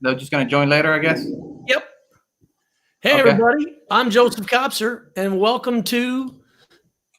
they're just going to join later, I guess? Yep. Hey, everybody. I'm Joseph Kopser, and welcome to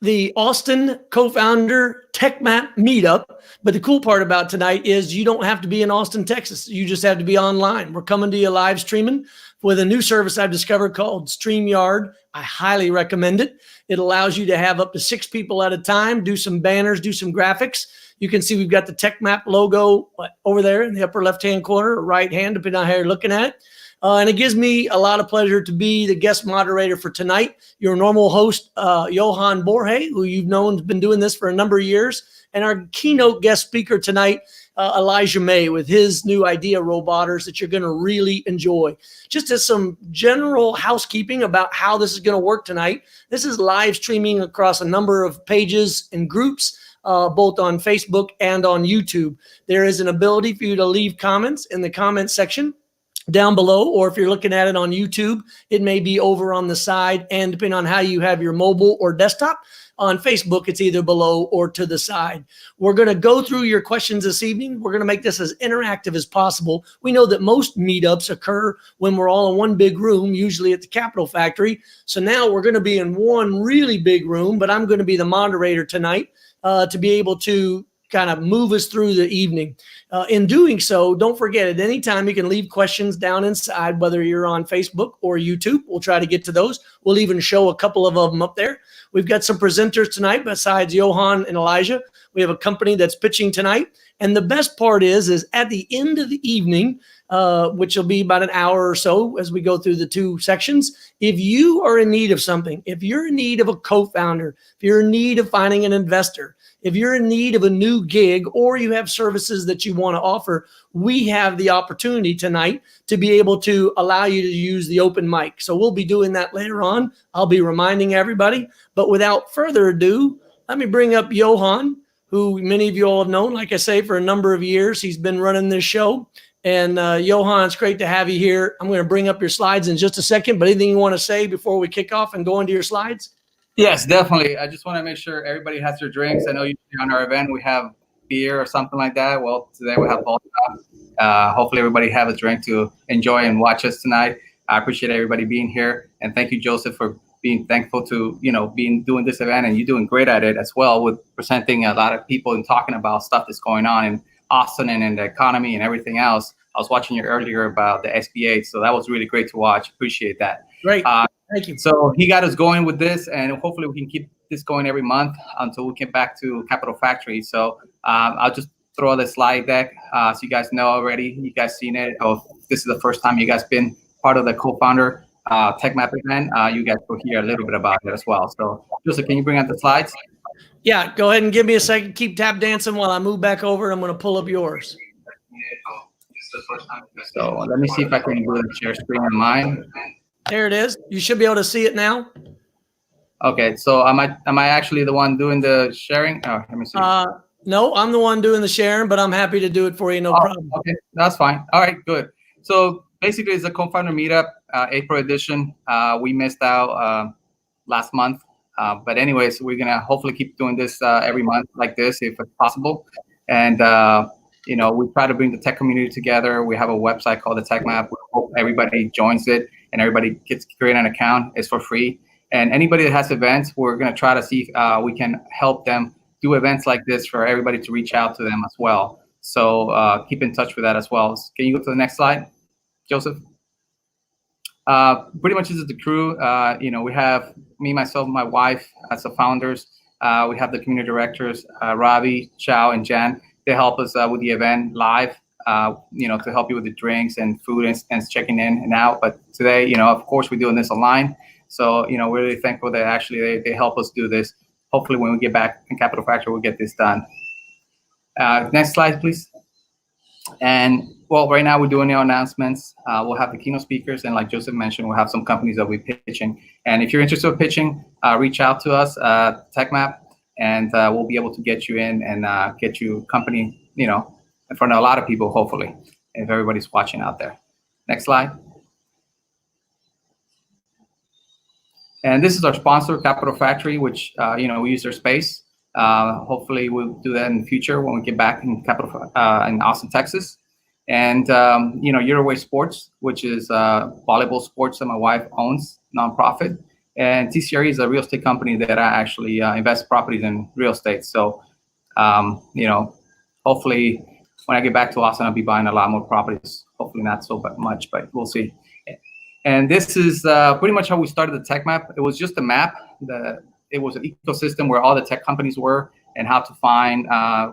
the Austin Co-Founder TechMap Meetup. But the cool part about tonight is you don't have to be in Austin, Texas. You just have to be online. We're coming to you live streaming with a new service I've discovered called StreamYard. I highly recommend it. It allows you to have up to 6 people at a time, do some banners, do some graphics. You can see we've got the TechMap logo over there in the upper left-hand corner, or right hand, depending on how you're looking at it. And it gives me a lot of pleasure to be the guest moderator for tonight. Your normal host, Johan Borge, who you've known has been doing this for a number of years. And our keynote guest speaker tonight, Elijah May, with his new idea, Roboters, that you're going to really enjoy. Just as some general housekeeping about how this is going to work tonight, this is live streaming across a number of pages and groups, both on Facebook and on YouTube. There is an ability for you to leave comments in the comment section down below, or if you're looking at it on YouTube, it may be over on the side, and depending on how you have your mobile or desktop. On Facebook, it's either below or to the side. We're going to go through your questions this evening. We're going to make this as interactive as possible. We know that most meetups occur when we're all in one big room, usually at the Capitol Factory. So now we're going to be in one really big room, but I'm going to be the moderator tonight to be able to kind of move us through the evening. In doing so, don't forget, at any time you can leave questions down inside, whether you're on Facebook or YouTube. We'll try to get to those. We'll even show a couple of them up there. We've got some presenters tonight besides Johan and Elijah. We have a company that's pitching tonight. And the best part is at the end of the evening, which will be about an hour or so as we go through the 2 sections, if you are in need of something, if you're in need of a co-founder, if you're in need of finding an investor, if you're in need of a new gig, or you have services that you want to offer, we have the opportunity tonight to be able to allow you to use the open mic. So we'll be doing that later on. I'll be reminding everybody. But without further ado, let me bring up Johan, who many of you all have known, like I say, for a number of years. He's been running this show. And Johan, it's great to have you here. I'm going to bring up your slides in just a second, but anything you want to say before we kick off and go into your slides? Yes, definitely. I just want to make sure everybody has their drinks. I know usually on our event we have beer or something like that. Well, today we have vodka. Hopefully everybody have a drink to enjoy and watch us tonight. I appreciate everybody being here. And thank you, Joseph, for being thankful to, doing this event, and you're doing great at it as well with presenting a lot of people and talking about stuff that's going on in Austin and in the economy and everything else. I was watching you earlier about the SBA, so that was really great to watch. Appreciate that. Great. Thank you. So he got us going with this, and hopefully we can keep this going every month until we get back to Capitol Factory. So I'll just throw the slide deck so you guys know already. You guys seen it. Oh, this is the first time you guys been part of the co-founder TechMap event. You guys will hear a little bit about it as well. So Joseph, can you bring out the slides? Yeah, go ahead and give me a second. Keep tap dancing while I move back over. I'm going to pull up yours. So let me see if I can do the share screen on mine. There it is. You should be able to see it now. Okay, so am I actually the one doing the sharing? Oh, let me see. No, I'm the one doing the sharing, but I'm happy to do it for you. No problem. Okay, that's fine. All right, good. So basically, it's a Co-Founder Meetup, April edition. We missed out last month. But anyways, we're going to hopefully keep doing this every month like this, if it's possible. And, we try to bring the tech community together. We have a website called the TechMap. We hope everybody joins it and everybody gets create an account. It's for free. And anybody that has events, we're going to try to see if we can help them do events like this for everybody to reach out to them as well. So keep in touch with that as well. Can you go to the next slide, Joseph? Pretty much this is the crew. We have me, myself, my wife as the founders. We have the community directors, Ravi, Chow, and Jan. They help us with the event live, to help you with the drinks and food and checking in and out. But today, of course, we're doing this online. So, we're really thankful that actually they help us do this. Hopefully, when we get back in Capitol Factory, we'll get this done. Next slide, please. And well, right now we're doing the announcements. We'll have the keynote speakers, and like Joseph mentioned, we'll have some companies that we're pitching. And if you're interested in pitching, reach out to us, TechMap, and we'll be able to get you in and get you company, in front of a lot of people, hopefully, if everybody's watching out there. Next slide. And this is our sponsor, Capitol Factory, which we use their space. Hopefully, we'll do that in the future when we get back in in Austin, Texas. And, Uruguay Sports, which is volleyball sports that my wife owns, nonprofit. And TCRE is a real estate company that I actually invest properties in real estate. So, hopefully when I get back to Austin, I'll be buying a lot more properties. Hopefully not so much, but we'll see. And this is pretty much how we started the tech map. It was just a map. It was an ecosystem where all the tech companies were and how to find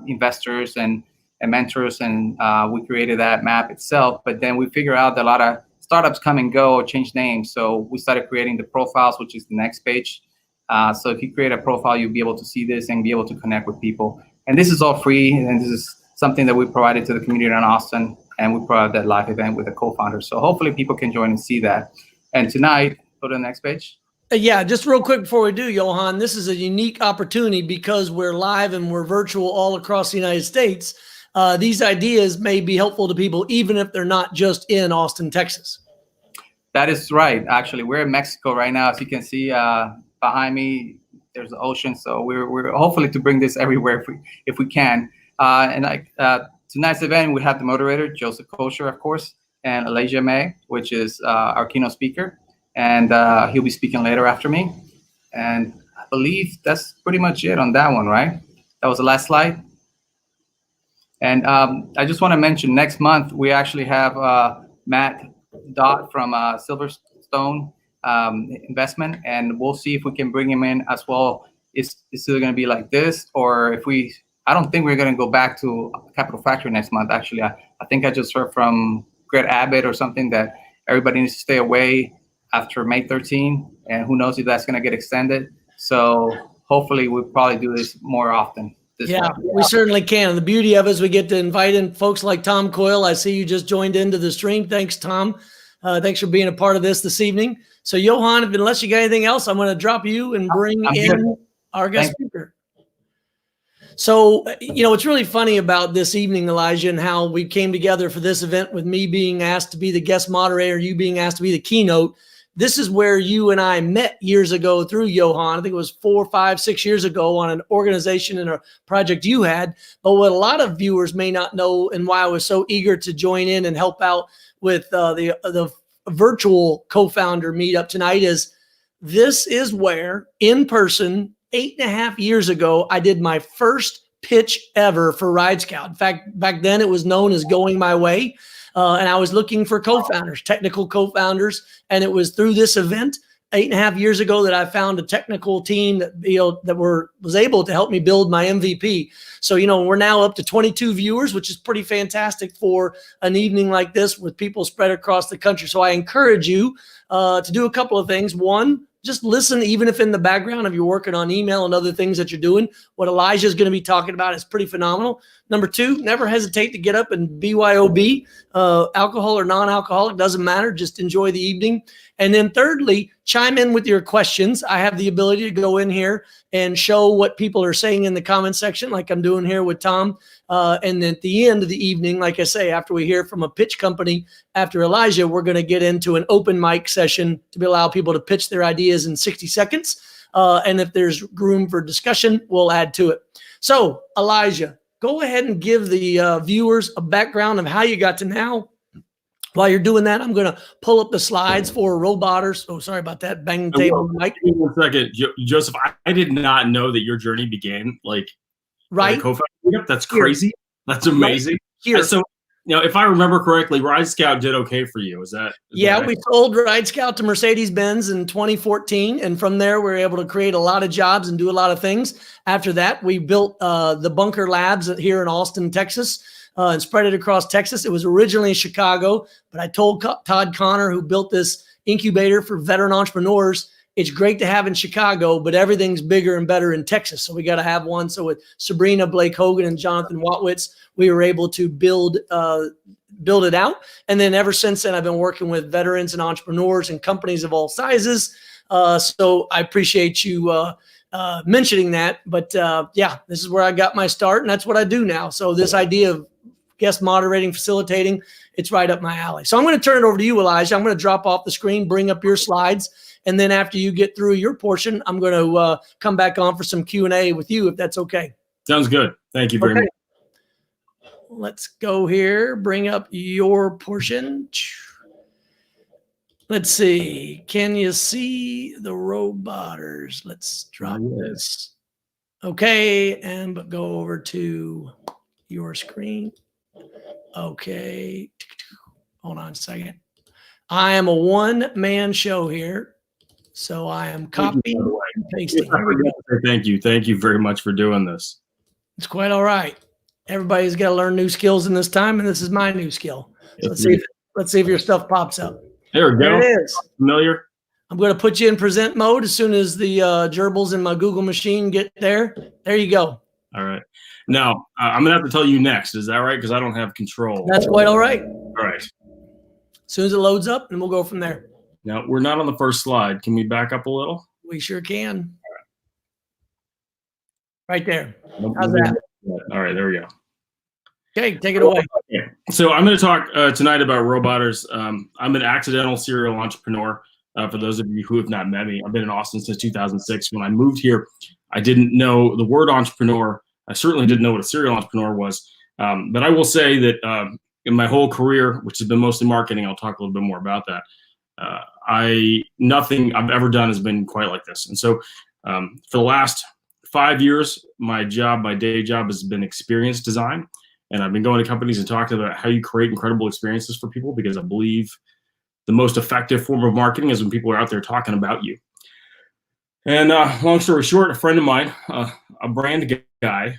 investors and mentors. And we created that map itself. But then we figured out that a lot of startups come and go or change names. So we started creating the profiles, which is the next page. So if you create a profile, you'll be able to see this and be able to connect with people. And this is all free. And this is something that we provided to the community in Austin. And we provided that live event with the co-founders. So hopefully people can join and see that. And tonight, go to the next page. Yeah, just real quick before we do, Johan, this is a unique opportunity because we're live and we're virtual all across the United States. These ideas may be helpful to people, even if they're not just in Austin, Texas. That is right. Actually, we're in Mexico right now. As you can see behind me, there's the ocean. So we're hopefully to bring this everywhere if we can. Tonight's event, we have the moderator, Joseph Kopser, of course, and Elijah May, which is our keynote speaker. And he'll be speaking later after me. And I believe that's pretty much it on that one, right? That was the last slide. And I just want to mention next month, we actually have Matt Dot from Silverstone Investment, and we'll see if we can bring him in as well. It's either going to be like this, or if I don't think we're going to go back to Capital Factory next month. Actually, I think I just heard from Greg Abbott or something that everybody needs to stay away after May 13, and who knows if that's going to get extended. So hopefully we'll probably do this more often. We certainly can. And the beauty of it is we get to invite in folks like Tom Coyle. I see you just joined into the stream. Thanks, Tom. Thanks for being a part of this evening. So Johan, unless you got anything else, I'm going to drop you and bring in our guest speaker. So, it's really funny about this evening, Elijah, and how we came together for this event with me being asked to be the guest moderator, you being asked to be the keynote. This is where you and I met years ago through Johan. I think it was 4, 5, 6 years ago on an organization and a project you had. But what a lot of viewers may not know, and why I was so eager to join in and help out with the virtual co-founder meetup tonight, is this is where in person 8.5 years ago, I did my first pitch ever for Ride Scout. In fact, back then it was known as Going My Way. And I was looking for co-founders, technical co-founders. And it was through this event 8.5 years ago that I found a technical team that, was able to help me build my MVP. So, we're now up to 22 viewers, which is pretty fantastic for an evening like this with people spread across the country. So I encourage you to do a couple of things. One, just listen, even if in the background, if you're working on email and other things that you're doing. What Elijah is going to be talking about is pretty phenomenal. Number two, never hesitate to get up and BYOB, alcohol or non-alcoholic, doesn't matter. Just enjoy the evening. And then thirdly, chime in with your questions. I have the ability to go in here and show what people are saying in the comment section, like I'm doing here with Tom. And then at the end of the evening, like I say, after we hear from a pitch company, after Elijah, we're going to get into an open mic session to allow people to pitch their ideas in 60 seconds. And if there's room for discussion, we'll add to it. So Elijah, go ahead and give the viewers a background of how you got to now. While you're doing that, I'm going to pull up the slides for roboters. Oh, sorry about that. Bang the table. Mike. Give me 1 second. Joseph, I did not know that your journey began right. Co-founder. That's crazy. That's amazing. Here. So, if I remember correctly, Ride Scout did okay for you. Is that right? We sold Ride Scout to Mercedes-Benz in 2014. And from there, we were able to create a lot of jobs and do a lot of things. After that, we built the Bunker Labs here in Austin, Texas. And spread it across Texas. It was originally in Chicago, but I told Todd Connor, who built this incubator for veteran entrepreneurs, it's great to have in Chicago, but everything's bigger and better in Texas. So we got to have one. So with Sabrina Blake Hogan and Jonathan Watwitz, we were able to build it out. And then ever since then, I've been working with veterans and entrepreneurs and companies of all sizes. So I appreciate you mentioning that. But this is where I got my start, and that's what I do now. So this idea of guest moderating, facilitating, it's right up my alley. So I'm going to turn it over to you, Elijah. I'm going to drop off the screen, bring up your slides. And then after you get through your portion, I'm going to come back on for some Q&A with you, if that's okay. Sounds good. Thank you very much. let's go here. Bring up your portion. Let's see. Can you see the roboters? Let's drop this. Okay, and go over to your screen. Okay. Hold on a second. I am a one-man show here, so I am copying and pasting. Thank you. Thank you very much for doing this. It's quite all right. Everybody's got to learn new skills in this time, and this is my new skill. So let's see if your stuff pops up. There we go. There it is. Familiar? I'm going to put you in present mode as soon as the gerbils in my Google machine get there. There you go. All right. Now, I'm going to have to tell you next. Is that right? Because I don't have control. That's quite all right. All right. As soon as it loads up, and we'll go from there. Now, we're not on the first slide. Can we back up a little? We sure can. Right there. How's that? All right. There we go. Okay, take it away. Okay. So I'm going to talk tonight about roboters. I'm an accidental serial entrepreneur. For those of you who have not met me, I've been in Austin since 2006. When I moved here, I didn't know the word entrepreneur. I certainly didn't know what a serial entrepreneur was. But I will say that in my whole career, which has been mostly marketing, I'll talk a little bit more about that. Nothing I've ever done has been quite like this. And so for the last 5 years, my day job has been experience design. And I've been going to companies and talking about how you create incredible experiences for people, because I believe the most effective form of marketing is when people are out there talking about you. And long story short, a friend of mine, a brand guy,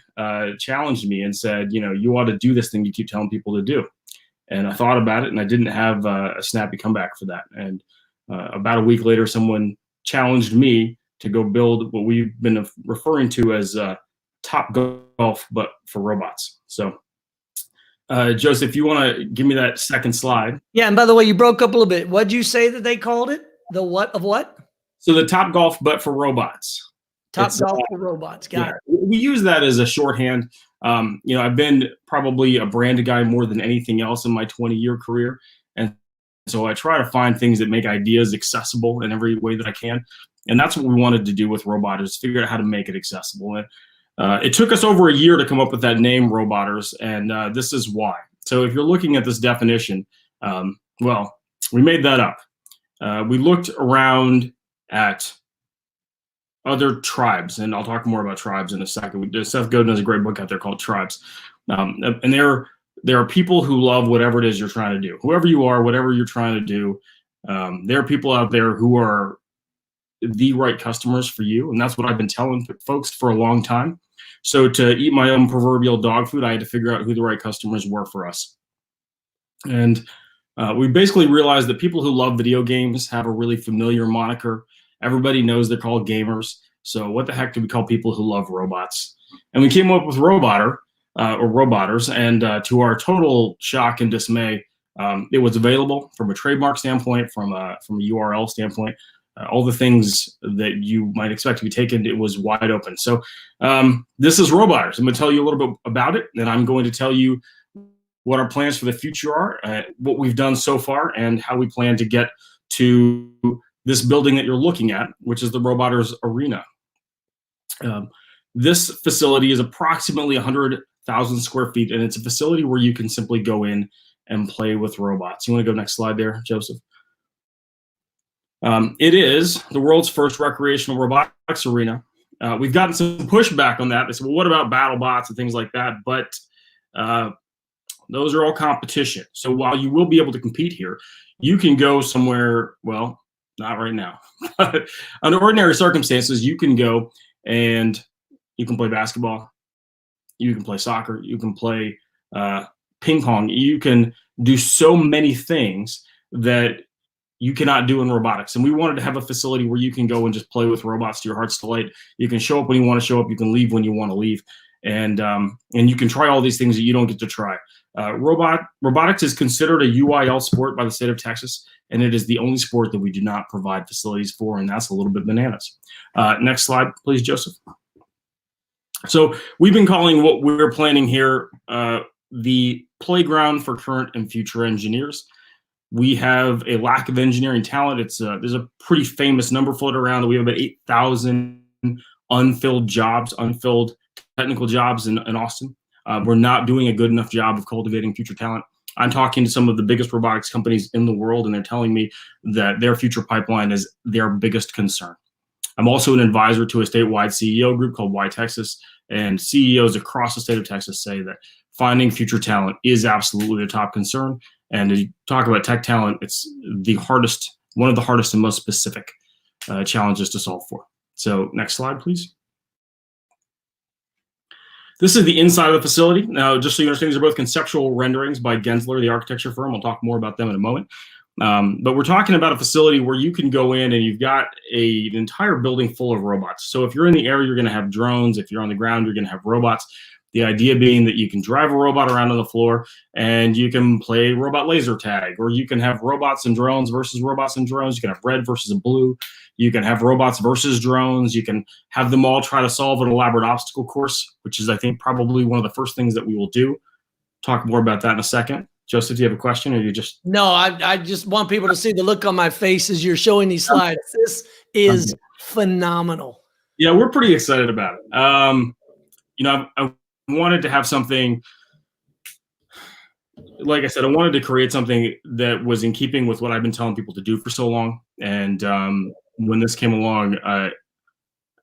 challenged me and said, you ought to do this thing you keep telling people to do. And I thought about it, and I didn't have a snappy comeback for that. And about a week later, someone challenged me to go build what we've been referring to as Top Golf, but for robots. So Joseph, you want to give me that second slide? Yeah, and by the way, you broke up a little bit. What'd you say that they called it? The what of what? So the Top Golf, but for robots. Top Golf for robots. Got it. We use that as a shorthand. I've been probably a brand guy more than anything else in my 20-year career. And so I try to find things that make ideas accessible in every way that I can. And that's what we wanted to do with roboters, figure out how to make it accessible. And it took us over a year to come up with that name, roboters, and this is why. So if you're looking at this definition, we made that up. We looked around at other tribes, and I'll talk more about tribes in a second. Seth Godin has a great book out there called Tribes. And there are people who love whatever it is you're trying to do. Whoever you are, whatever you're trying to do, there are people out there who are the right customers for you. And that's what I've been telling folks for a long time. So to eat my own proverbial dog food, I had to figure out who the right customers were for us. And we basically realized that people who love video games have a really familiar moniker. Everybody knows they're called gamers. So what the heck do we call people who love robots? And we came up with roboter or roboters. And to our total shock and dismay, it was available from a trademark standpoint, from a URL standpoint. All the things that you might expect to be taken, it was wide open. So this is roboters. I'm going to tell you a little bit about it, and I'm going to tell you what our plans for the future are, what we've done so far, and how we plan to get to this building that you're looking at, which is the Roboters Arena. This facility is approximately 100,000 square feet, and it's a facility where you can simply go in and play with robots. You want to go next slide there, Joseph? It is the world's first recreational robotics arena. We've gotten some pushback on that. They said, well, what about battle bots and things like that? But those are all competition. So while you will be able to compete here, you can go somewhere, well, not right now. But under ordinary circumstances, you can go and you can play basketball, you can play soccer, you can play ping pong. You can do so many things that you cannot do in robotics. And we wanted to have a facility where you can go and just play with robots to your heart's delight. You can show up when you want to show up. You can leave when you want to leave. And you can try all these things that you don't get to try. Robotics is considered a UIL sport by the state of Texas, and it is the only sport that we do not provide facilities for, and that's a little bit bananas. Next slide, please, Joseph. So we've been calling what we're planning here the playground for current and future engineers. We have a lack of engineering talent. There's a pretty famous number floated around that we have about 8,000 unfilled jobs, unfilled technical jobs in Austin. we're not doing a good enough job of cultivating future talent. I'm talking to some of the biggest robotics companies in the world, and they're telling me that their future pipeline is their biggest concern. I'm also an advisor to a statewide CEO group called Y Texas, and CEOs across the state of Texas say that finding future talent is absolutely their top concern. And as you talk about tech talent, it's one of the hardest and most specific challenges to solve for. So next slide, please. This is the inside of the facility. Now, just so you understand, these are both conceptual renderings by Gensler, the architecture firm. I'll talk more about them in a moment. But we're talking about a facility where you can go in and you've got an entire building full of robots. So if you're in the air, you're going to have drones. If you're on the ground, you're going to have robots. The idea being that you can drive a robot around on the floor and you can play robot laser tag, or you can have robots and drones versus robots and drones. You can have red versus a blue. You can have robots versus drones. You can have them all try to solve an elaborate obstacle course, which is, I think, probably one of the first things that we will do. Talk more about that in a second. Joseph, do you have a question, or you just? No, I just want people to see the look on my face as you're showing these slides. This is phenomenal. Yeah, we're pretty excited about it. I wanted to have something, like I said, I wanted to create something that was in keeping with what I've been telling people to do for so long. And when this came along,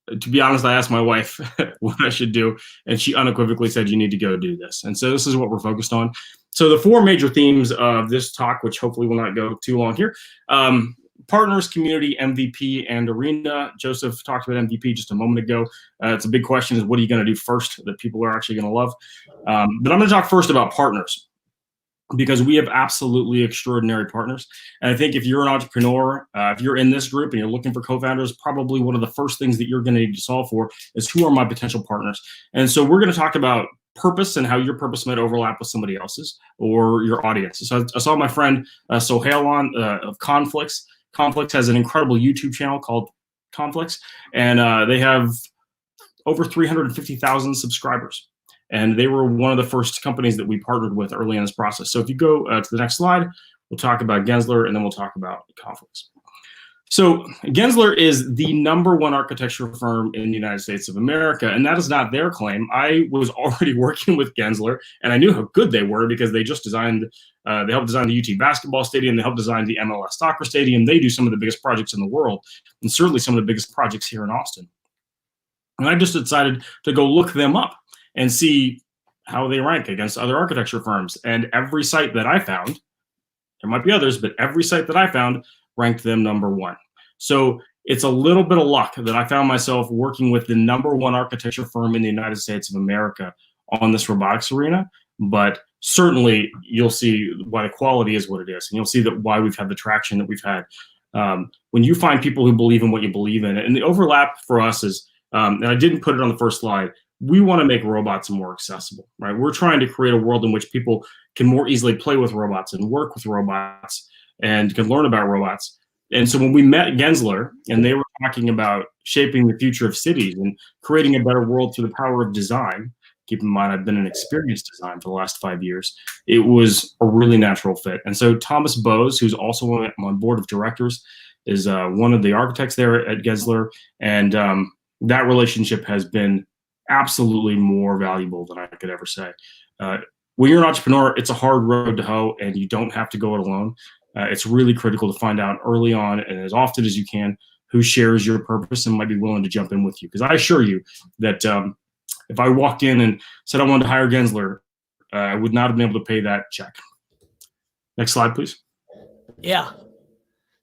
to be honest, I asked my wife what I should do, and she unequivocally said, you need to go do this. And so this is what we're focused on. So the four major themes of this talk, which hopefully will not go too long here, partners, community, MVP, and arena. Joseph talked about MVP just a moment ago. It's a big question, is what are you going to do first that people are actually going to love? But I'm going to talk first about partners, because we have absolutely extraordinary partners. And I think if you're an entrepreneur, if you're in this group and you're looking for co-founders, probably one of the first things that you're going to need to solve for is, who are my potential partners? And so we're going to talk about purpose and how your purpose might overlap with somebody else's or your audience. So I saw my friend Sohail on of Conflicts. Conflicts has an incredible YouTube channel called Conflicts, and they have over 350,000 subscribers. And they were one of the first companies that we partnered with early in this process. So if you go to the next slide, we'll talk about Gensler, and then we'll talk about Conflicts. So Gensler is the #1 architecture firm in the United States of America, and that is not their claim. I was already working with Gensler, and I knew how good they were because they just designed, they helped design the UT basketball stadium, they helped design the MLS soccer stadium. They do some of the biggest projects in the world, and certainly some of the biggest projects here in Austin. And I just decided to go look them up and see how they rank against other architecture firms. And every site that I found, there might be others, but every site that I found ranked them #1. So it's a little bit of luck that I found myself working with the #1 architecture firm in the United States of America on this robotics arena. But certainly you'll see why the quality is what it is. And you'll see that why we've had the traction that we've had. When you find people who believe in what you believe in, and the overlap for us is, and I didn't put it on the first slide, we want to make robots more accessible, right? We're trying to create a world in which people can more easily play with robots and work with robots and can learn about robots. And so when we met Gensler and they were talking about shaping the future of cities and creating a better world through the power of design, keep in mind I've been in experience design for the last 5 years, it was a really natural fit. And so Thomas Bose, who's also on board of directors, is one of the architects there at Gensler. And that relationship has been absolutely more valuable than I could ever say. When you're an entrepreneur, it's a hard road to hoe, and you don't have to go it alone. It's really critical to find out early on, and as often as you can, who shares your purpose and might be willing to jump in with you. Because I assure you that if I walked in and said I wanted to hire Gensler, I would not have been able to pay that check. Next slide, please. Yeah.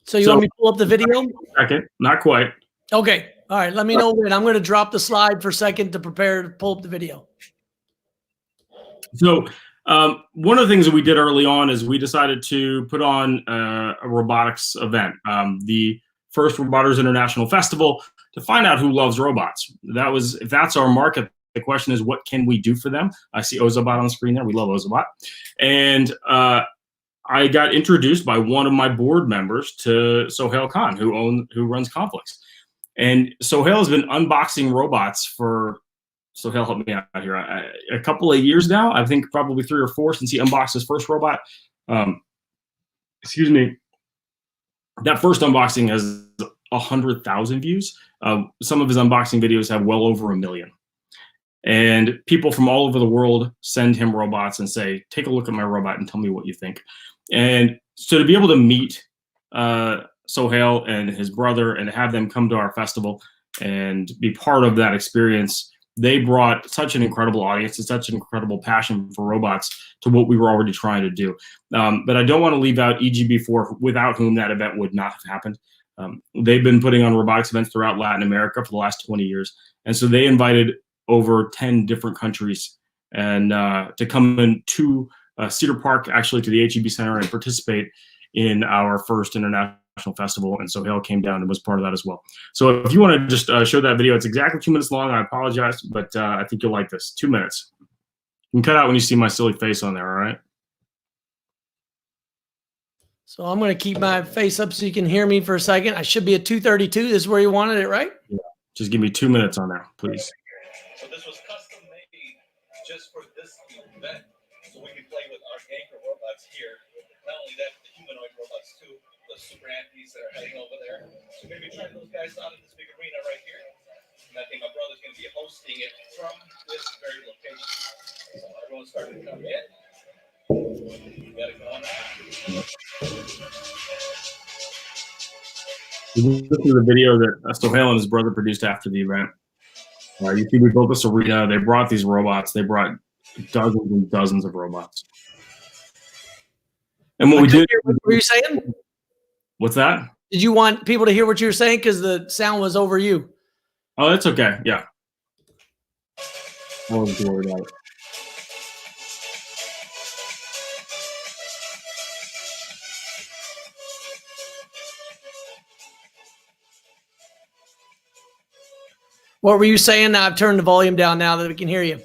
So you want me to pull up the video? Second, not quite. Okay. All right. Let me know when. I'm going to drop the slide for a second to prepare to pull up the video. So one of the things that we did early on is we decided to put on a robotics event, the first Robotics International Festival, to find out who loves robots. That was, if that's our market, the question is, what can we do for them? I see Ozobot on the screen there. We love Ozobot. And I got introduced by one of my board members to Sohail Khan, who runs Conflicts. And Sohail has been unboxing robots for, Sohail help me out here, a couple of years now. I think probably 3 or 4 since he unboxed his first robot. Excuse me. That first unboxing has 100,000 views. Some of his unboxing videos have well over 1 million. And people from all over the world send him robots and say, take a look at my robot and tell me what you think. And so to be able to meet Sohail and his brother and have them come to our festival and be part of that experience, they brought such an incredible audience and such an incredible passion for robots to what we were already trying to do. But I don't want to leave out EGB4, without whom that event would not have happened. They've been putting on robotics events throughout Latin America for the last 20 years. And so they invited over 10 different countries and to come into Cedar Park, actually to the HEB Center, and participate in our first international festival. And Sohail came down and was part of that as well. So if you want to just show that video, it's exactly 2 minutes long. I apologize, but I think you'll like this. 2 minutes. You can cut out when you see my silly face on there, all right? So I'm going to keep my face up so you can hear me for a second. I should be at 232. This is where you wanted it, right? Yeah. Just give me 2 minutes on there, please. So this was custom made just for this event, so we can play with our anchor robots here. Not only that, the humanoid robots too, the super antis that are heading over there. So we're going to be trying those guys out in this big arena right here. And I think my brother's going to be hosting it from this very location. So everyone's starting to come in. You got it going on. This is a video that Sohail and his brother produced after the event. You see, we built this arena. They brought these robots. They brought dozens and dozens of robots. And what we did. What were you saying? What's that? Did you want people to hear what you were saying? Because the sound was over you. Oh, that's okay. Yeah. I wasn't worried about it. What were you saying? I've turned the volume down now that we can hear you.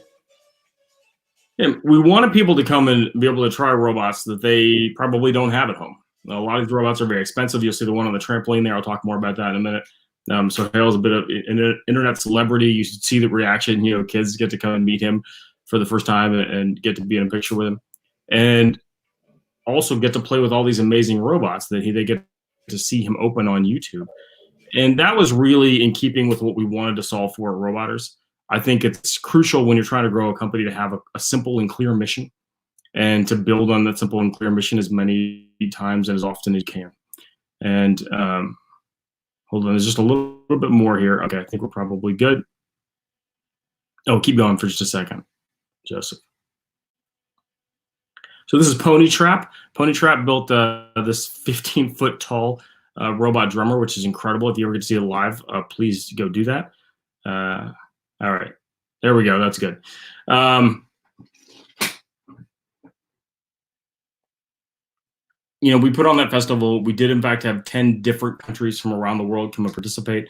Yeah, we wanted people to come and be able to try robots that they probably don't have at home. A lot of these robots are very expensive. You'll see the one on the trampoline there. I'll talk more about that in a minute. Sohail's a bit of an internet celebrity. You should see the reaction. You know, kids get to come and meet him for the first time and get to be in a picture with him, and also get to play with all these amazing robots that they get to see him open on YouTube. And that was really in keeping with what we wanted to solve for at Roboters. I think it's crucial when you're trying to grow a company to have a simple and clear mission, and to build on that simple and clear mission as many times and as often as you can. And hold on, there's just a little bit more here. Okay, I think we're probably good. Oh, keep going for just a second, Joseph. So this is Pony Trap. Pony Trap built this 15-foot tall robot drummer, which is incredible. If you ever get to see it live, please go do that. All right, there we go. That's good. You know, we put on that festival. We did, in fact, have 10 different countries from around the world come and participate.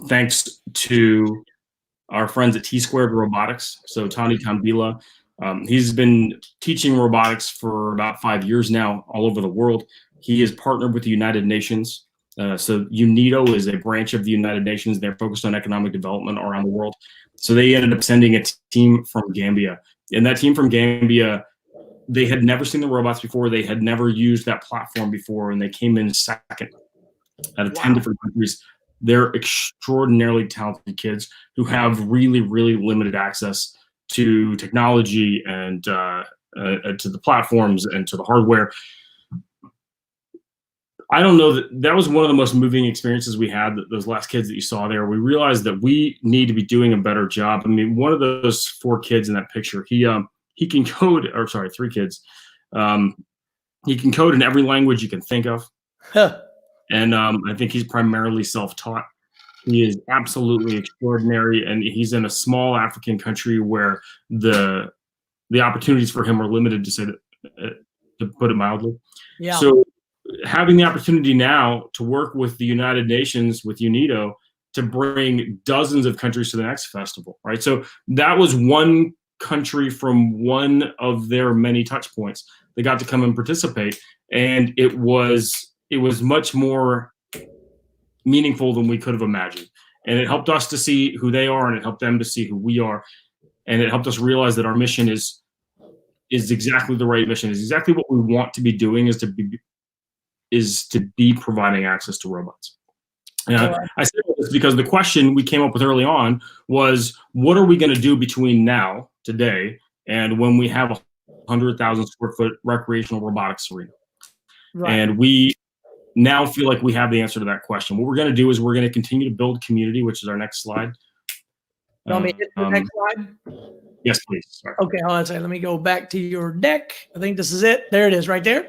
Thanks to our friends at T-Squared Robotics. So Tani Tambila, he's been teaching robotics for about 5 years now all over the world. He is partnered with the United Nations. So UNIDO is a branch of the United Nations. They're focused on economic development around the world. So they ended up sending a team from Gambia. And that team from Gambia, they had never seen the robots before. They had never used that platform before, and they came in second out of 10 different countries. They're extraordinarily talented kids who have really, really limited access to technology and to the platforms and to the hardware. I don't know, that was one of the most moving experiences we had, those last kids that you saw there. We realized that we need to be doing a better job. I mean, one of those 4 kids in that picture, he can code, or sorry, 3 kids. He can code in every language you can think of. Huh. And I think he's primarily self-taught. He is absolutely extraordinary, and he's in a small African country where the opportunities for him are limited, to put it mildly. Yeah. So having the opportunity now to work with the United Nations, with UNIDO, to bring dozens of countries to the next festival, right? So that was one country from one of their many touch points. They got to come and participate, and it was much more meaningful than we could have imagined. And it helped us to see who they are, and it helped them to see who we are, and it helped us realize that our mission is exactly the right mission. Is exactly what we want to be doing. Is to be providing access to robots. I say this because the question we came up with early on was, what are we going to do between now, today, and when we have a 100,000 square foot recreational robotics arena? Right. And we now feel like we have the answer to that question. What we're going to do is we're going to continue to build community, which is our next slide. You want me to hit the next slide? Yes, please. Sorry. Okay, hold on a second. Let me go back to your deck. I think this is it. There it is, right there.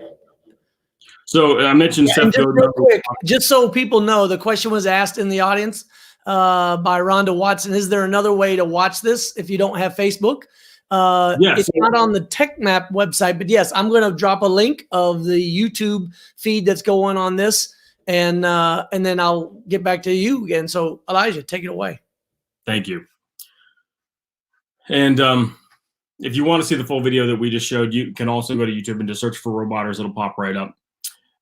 So I mentioned Seth just Godin. real quick, just so people know, the question was asked in the audience by Rhonda Watson. Is there another way to watch this if you don't have Facebook? Yes. It's not on the TechMap website, but yes, I'm going to drop a link of the YouTube feed that's going on this, and then I'll get back to you again. So Elijah, take it away. Thank you. And if you want to see the full video that we just showed, you can also go to YouTube and just search for Robotters. It'll pop right up.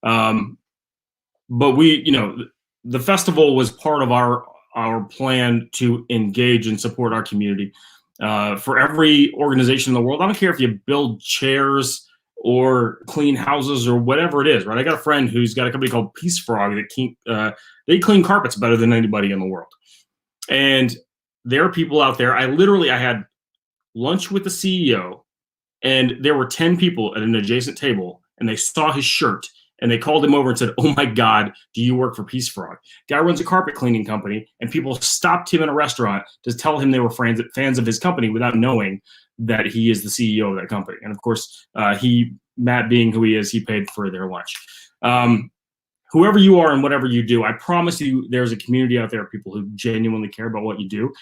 But the festival was part of our plan to engage and support our community. For every organization in the world, I don't care if you build chairs or clean houses or whatever it is, right? I got a friend who's got a company called Peace Frog that they clean carpets better than anybody in the world. And there are people out there. I had lunch with the CEO, and there were 10 people at an adjacent table, and they saw his shirt, and they called him over and said, "Oh my God, do you work for Peace Frog?" Guy runs a carpet cleaning company, and people stopped him in a restaurant to tell him they were fans of his company without knowing that he is the CEO of that company. And of course, Matt being who he is, he paid for their lunch. Whoever you are and whatever you do, I promise you there's a community out there of people who genuinely care about what you do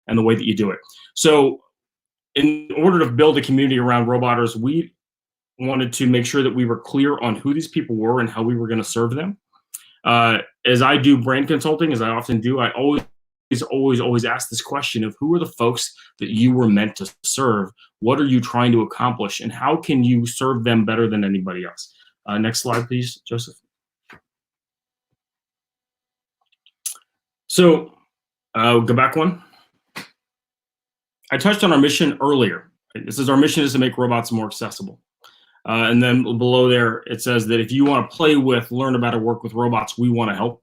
and the way that you do it. So in order to build a community around Robotters, we wanted to make sure that we were clear on who these people were and how we were going to serve them. As I do brand consulting, as I often do, I always ask this question of who are the folks that you were meant to serve? What are you trying to accomplish? And how can you serve them better than anybody else? Next slide, please, Joseph. So go back one. I touched on our mission earlier. This is our mission is to make robots more accessible. And then below there, it says that if you want to play with, learn about, or work with robots, we want to help.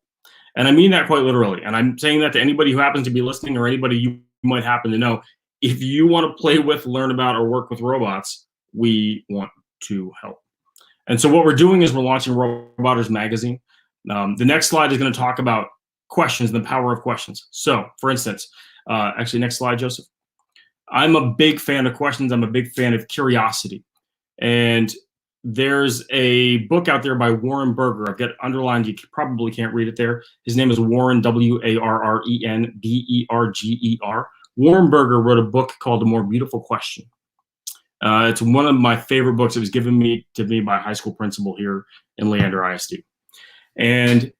And I mean that quite literally. And I'm saying that to anybody who happens to be listening or anybody you might happen to know. If you want to play with, learn about, or work with robots, we want to help. And so what we're doing is we're launching Robotters Magazine. The next slide is going to talk about questions and the power of questions. So, for instance, actually, next slide, Joseph. I'm a big fan of questions. I'm a big fan of curiosity. And there's a book out there by Warren Berger. I've got it underlined. You probably can't read it there. His name is Warren, Warren Berger. Warren Berger wrote a book called A More Beautiful Question. It's one of my favorite books. It was given to me by a high school principal here in Leander ISD. And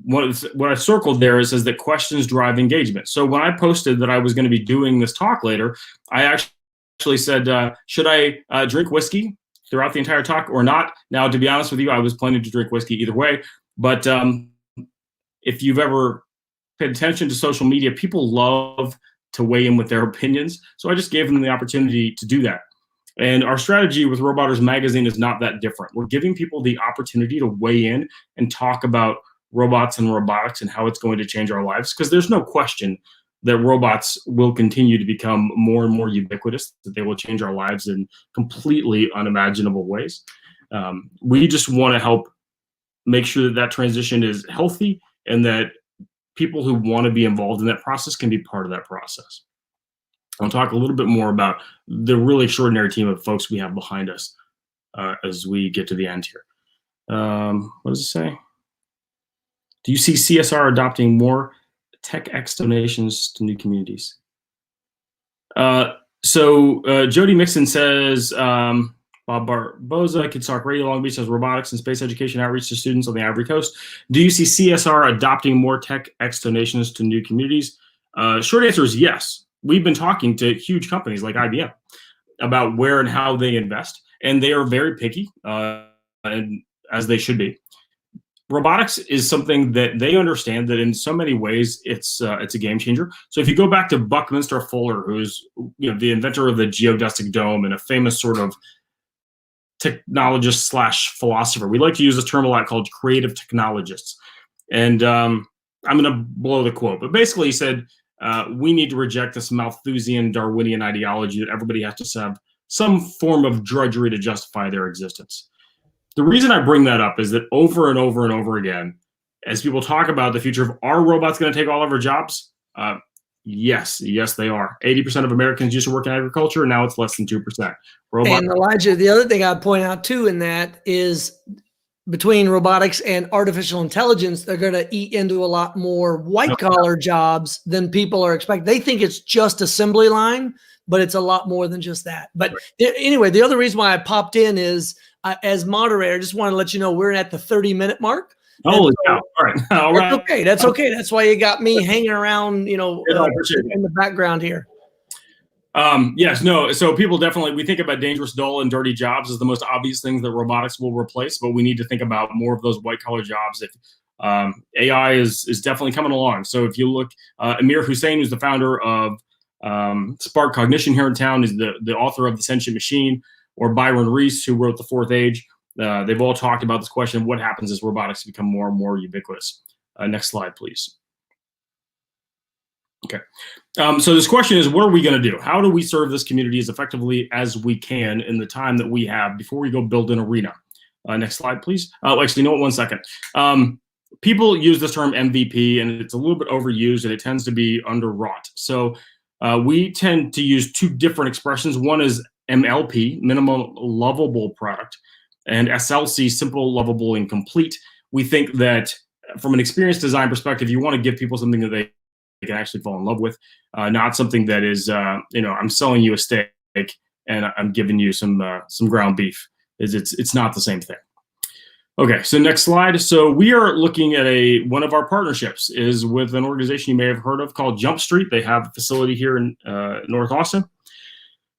what I circled there is says that questions drive engagement. So when I posted that I was going to be doing this talk later, I actually said, should I drink whiskey throughout the entire talk or not? Now, to be honest with you, I was planning to drink whiskey either way. But if you've ever paid attention to social media, people love to weigh in with their opinions. So I just gave them the opportunity to do that. And our strategy with Robotters Magazine is not that different. We're giving people the opportunity to weigh in and talk about robots and robotics and how it's going to change our lives, because there's no question that robots will continue to become more and more ubiquitous, that they will change our lives in completely unimaginable ways. We just want to help make sure that that transition is healthy and that people who want to be involved in that process can be part of that process. I'll talk a little bit more about the really extraordinary team of folks we have behind us as we get to the end here. What does it say? Do you see CSR adopting more TechX donations to new communities? So Jody Mixon says, Bob Barboza, Kids Talk Radio Long Beach says robotics and space education outreach to students on the Ivory Coast. Do you see CSR adopting more TechX donations to new communities? Short answer is yes. We've been talking to huge companies like IBM about where and how they invest, and they are very picky, and as they should be. Robotics is something that they understand that in so many ways it's a game changer. So if you go back to Buckminster Fuller, who's the inventor of the geodesic dome and a famous sort of technologist / philosopher, we like to use this term a lot called creative technologists. And I'm going to blow the quote, but basically he said, we need to reject this Malthusian Darwinian ideology that everybody has to have some form of drudgery to justify their existence. The reason I bring that up is that over and over and over again, as people talk about the future of, are robots going to take all of our jobs? Yes, they are. 80% of Americans used to work in agriculture, and now it's less than 2%. And Elijah, the other thing I'd point out too in that is between robotics and artificial intelligence, they're going to eat into a lot more white collar jobs than people are expecting. They think it's just assembly line, but it's a lot more than just that. But anyway, the other reason why I popped in is as moderator, I just want to let you know we're at the 30-minute mark. Holy cow. All right. All right. That's okay. That's okay. That's why you got me hanging around, in the background here. Yes, no. So people definitely, we think about dangerous, dull, and dirty jobs as the most obvious things that robotics will replace, but we need to think about more of those white collar jobs. If AI is definitely coming along. So if you look, Amir Hussain, who's the founder of Spark Cognition here in town, is the author of The Sentient Machine, or Byron Reese, who wrote The Fourth Age. They've all talked about this question of what happens as robotics become more and more ubiquitous. Next slide, please. Okay. So this question is, what are we going to do? How do we serve this community as effectively as we can in the time that we have before we go build an arena? Next slide, please. Actually, no, 1 second. People use this term MVP, and it's a little bit overused, and it tends to be underwrought. So we tend to use two different expressions. One is MLP, minimum lovable product, and SLC, simple, lovable, and complete. We think that from an experience design perspective, you want to give people something that they can actually fall in love with, not something that is, I'm selling you a steak and I'm giving you some ground beef. It's not the same thing. Okay, so next slide. So we are looking at one of our partnerships is with an organization you may have heard of called Jump Street. They have a facility here in North Austin.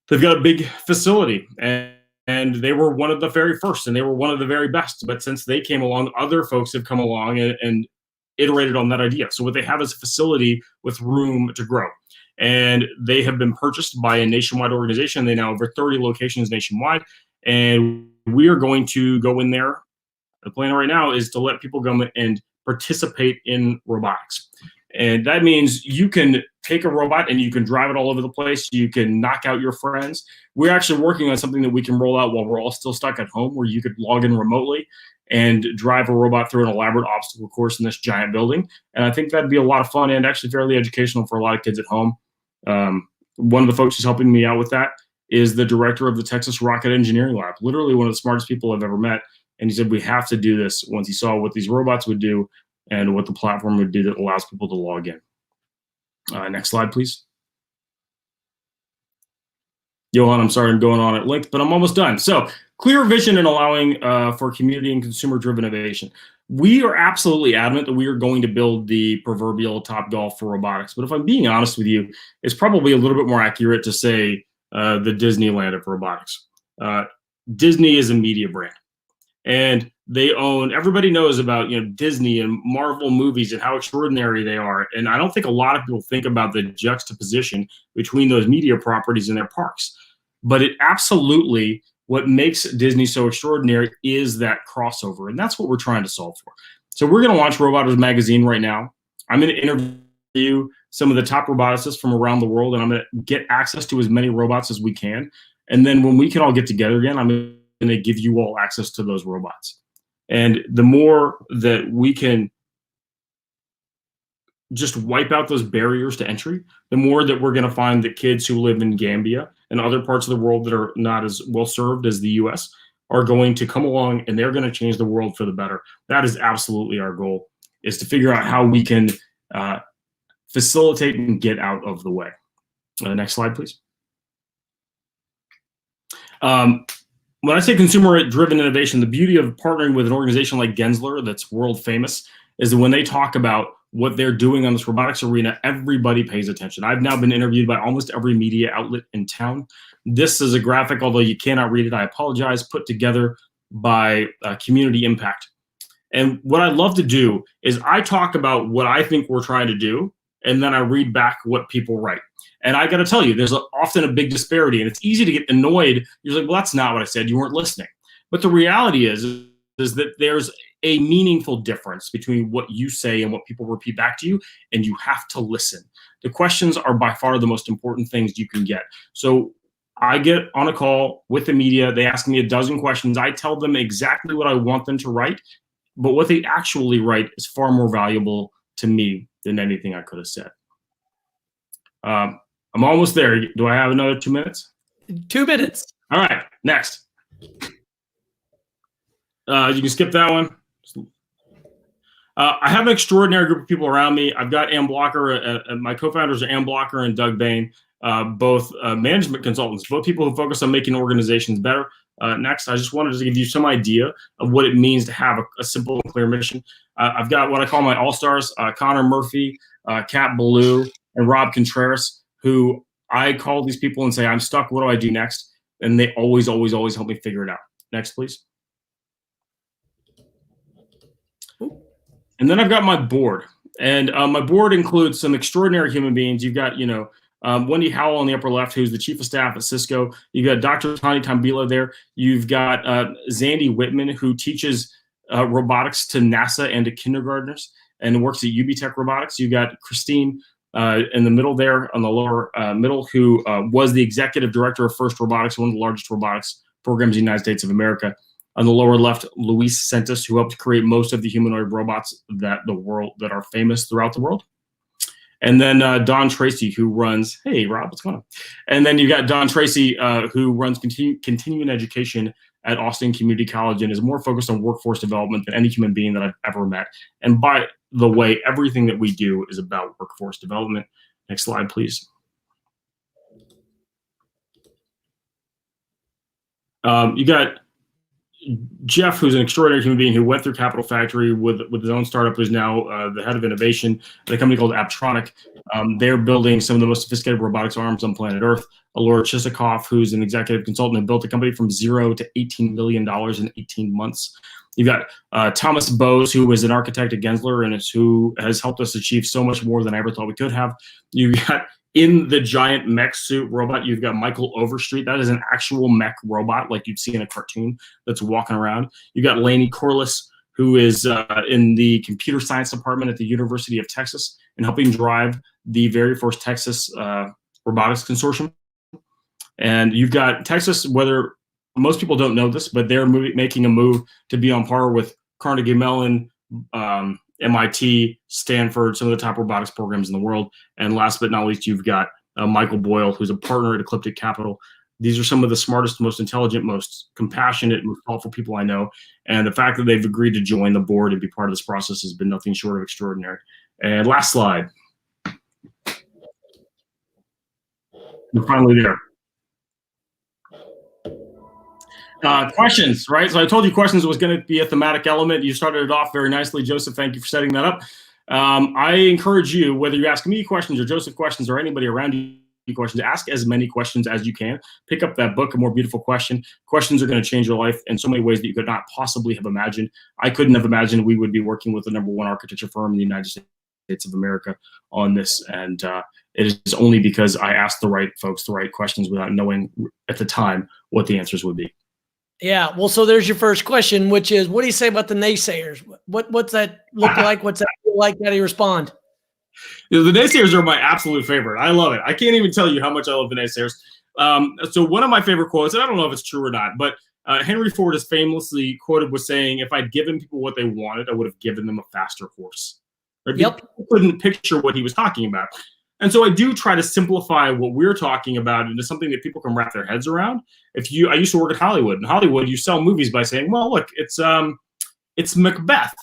They've got a big facility, and they were one of the very first, and they were one of the very best. But since they came along, other folks have come along and iterated on that idea. So what they have is a facility with room to grow. And they have been purchased by a nationwide organization. They now have over 30 locations nationwide. And we are going to go in there. The plan right now is to let people go and participate in robotics. And that means you can take a robot and you can drive it all over the place. You can knock out your friends. We're actually working on something that we can roll out while we're all still stuck at home, where you could log in remotely and drive a robot through an elaborate obstacle course in this giant building. And I think that'd be a lot of fun and actually fairly educational for a lot of kids at home. One of the folks who's helping me out with that is the director of the Texas Rocket Engineering Lab, literally one of the smartest people I've ever met. And he said, we have to do this once he saw what these robots would do and what the platform would do that allows people to log in. Next slide, please. Johan, I'm sorry I'm going on at length, but I'm almost done. So clear vision and allowing for community and consumer-driven innovation. We are absolutely adamant that we are going to build the proverbial top golf for robotics. But if I'm being honest with you, it's probably a little bit more accurate to say the Disneyland of robotics. Disney is a media brand. And they own, everybody knows about, Disney and Marvel movies and how extraordinary they are. And I don't think a lot of people think about the juxtaposition between those media properties and their parks. But it absolutely, what makes Disney so extraordinary is that crossover. And that's what we're trying to solve for. So we're going to launch Roboters Magazine right now. I'm going to interview some of the top roboticists from around the world, and I'm going to get access to as many robots as we can. And then when we can all get together again, I'm going to give you all access to those robots. And the more that we can just wipe out those barriers to entry, the more that we're going to find that kids who live in Gambia and other parts of the world that are not as well served as the US are going to come along, and they're going to change the world for the better. That is absolutely our goal, is to figure out how we can facilitate and get out of the way. Next slide, please. When I say consumer-driven innovation, the beauty of partnering with an organization like Gensler that's world famous is that when they talk about what they're doing on this robotics arena, everybody pays attention. I've now been interviewed by almost every media outlet in town. This is a graphic, although you cannot read it, I apologize, put together by Community Impact. And what I love to do is I talk about what I think we're trying to do, and then I read back what people write. And I got to tell you, there's often a big disparity, and it's easy to get annoyed. You're like, well, that's not what I said. You weren't listening. But the reality is that there's a meaningful difference between what you say and what people repeat back to you, and you have to listen. The questions are by far the most important things you can get. So I get on a call with the media. They ask me a dozen questions. I tell them exactly what I want them to write, but what they actually write is far more valuable to me than anything I could have said. I'm almost there. Do I have another 2 minutes? 2 minutes. All right, next. You can skip that one. I have an extraordinary group of people around me. I've got Ann Blocker, my co-founders are Ann Blocker and Doug Bain, both management consultants, both people who focus on making organizations better. Next, I just wanted to give you some idea of what it means to have a simple and clear mission. I've got what I call my all-stars, Connor Murphy, Kat Ballou, and Rob Contreras, who I call these people and say, I'm stuck, what do I do next? And they always, always, always help me figure it out. Next, please. And then I've got my board. And my board includes some extraordinary human beings. You've got, Wendy Howell on the upper left, who's the chief of staff at Cisco. You've got Dr. Tani Tambila there. You've got Zandy Whitman, who teaches robotics to NASA and to kindergartners and works at UB Tech Robotics. You've got Christine in the middle there, on the lower middle, who was the executive director of FIRST Robotics, one of the largest robotics programs in the United States of America. On the lower left, Luis Sentis, who helped create most of the humanoid robots that are famous throughout the world. And then Don Tracy, who runs, hey, Rob, what's going on? And then you've got Don Tracy, who runs continuing education at Austin Community College and is more focused on workforce development than any human being that I've ever met. And by the way, everything that we do is about workforce development. Next slide, please. You got Jeff, who's an extraordinary human being who went through Capital Factory with his own startup, who's now the head of innovation at a company called Apptronic. They're building some of the most sophisticated robotics arms on planet Earth. Laura Chisikoff, who's an executive consultant and built a company from $0 to $18 million in 18 months. You've got Thomas Bose, who was an architect at Gensler and who has helped us achieve so much more than I ever thought we could have. You've got in the giant mech suit robot, you've got Michael Overstreet. That is an actual mech robot like you'd see in a cartoon that's walking around. You've got Lainey Corliss, who is in the computer science department at the University of Texas and helping drive the very first Texas robotics consortium. And you've got Texas, whether most people don't know this, but they're making a move to be on par with Carnegie Mellon, MIT, Stanford, some of the top robotics programs in the world. And last but not least, you've got Michael Boyle, who's a partner at Ecliptic Capital. These are some of the smartest, most intelligent, most compassionate, most thoughtful people I know. And the fact that they've agreed to join the board and be part of this process has been nothing short of extraordinary. And last slide. We're finally there. Questions, right? So I told you questions was going to be a thematic element. You started it off very nicely, Joseph. Thank you for setting that up. I encourage you, whether you ask me questions or Joseph questions or anybody around you questions, ask as many questions as you can. Pick up that book, A More Beautiful Question. Questions are going to change your life in so many ways that you could not possibly have imagined. I couldn't have imagined we would be working with the #1 architecture firm in the United States of America on this. And it is only because I asked the right folks the right questions without knowing at the time what the answers would be. Yeah, well, so there's your first question, which is, what do you say about the naysayers? What's that look like? What's that feel like? How do you respond? The naysayers are my absolute favorite. I love it. I can't even tell you how much I love the naysayers. So one of my favorite quotes, and I don't know if it's true or not, but Henry Ford is famously quoted with saying, if I'd given people what they wanted, I would have given them a faster horse. Right? Yep. People couldn't picture what he was talking about. And so I do try to simplify what we're talking about into something that people can wrap their heads around. I used to work at Hollywood. In Hollywood, you sell movies by saying, well, look, it's Macbeth,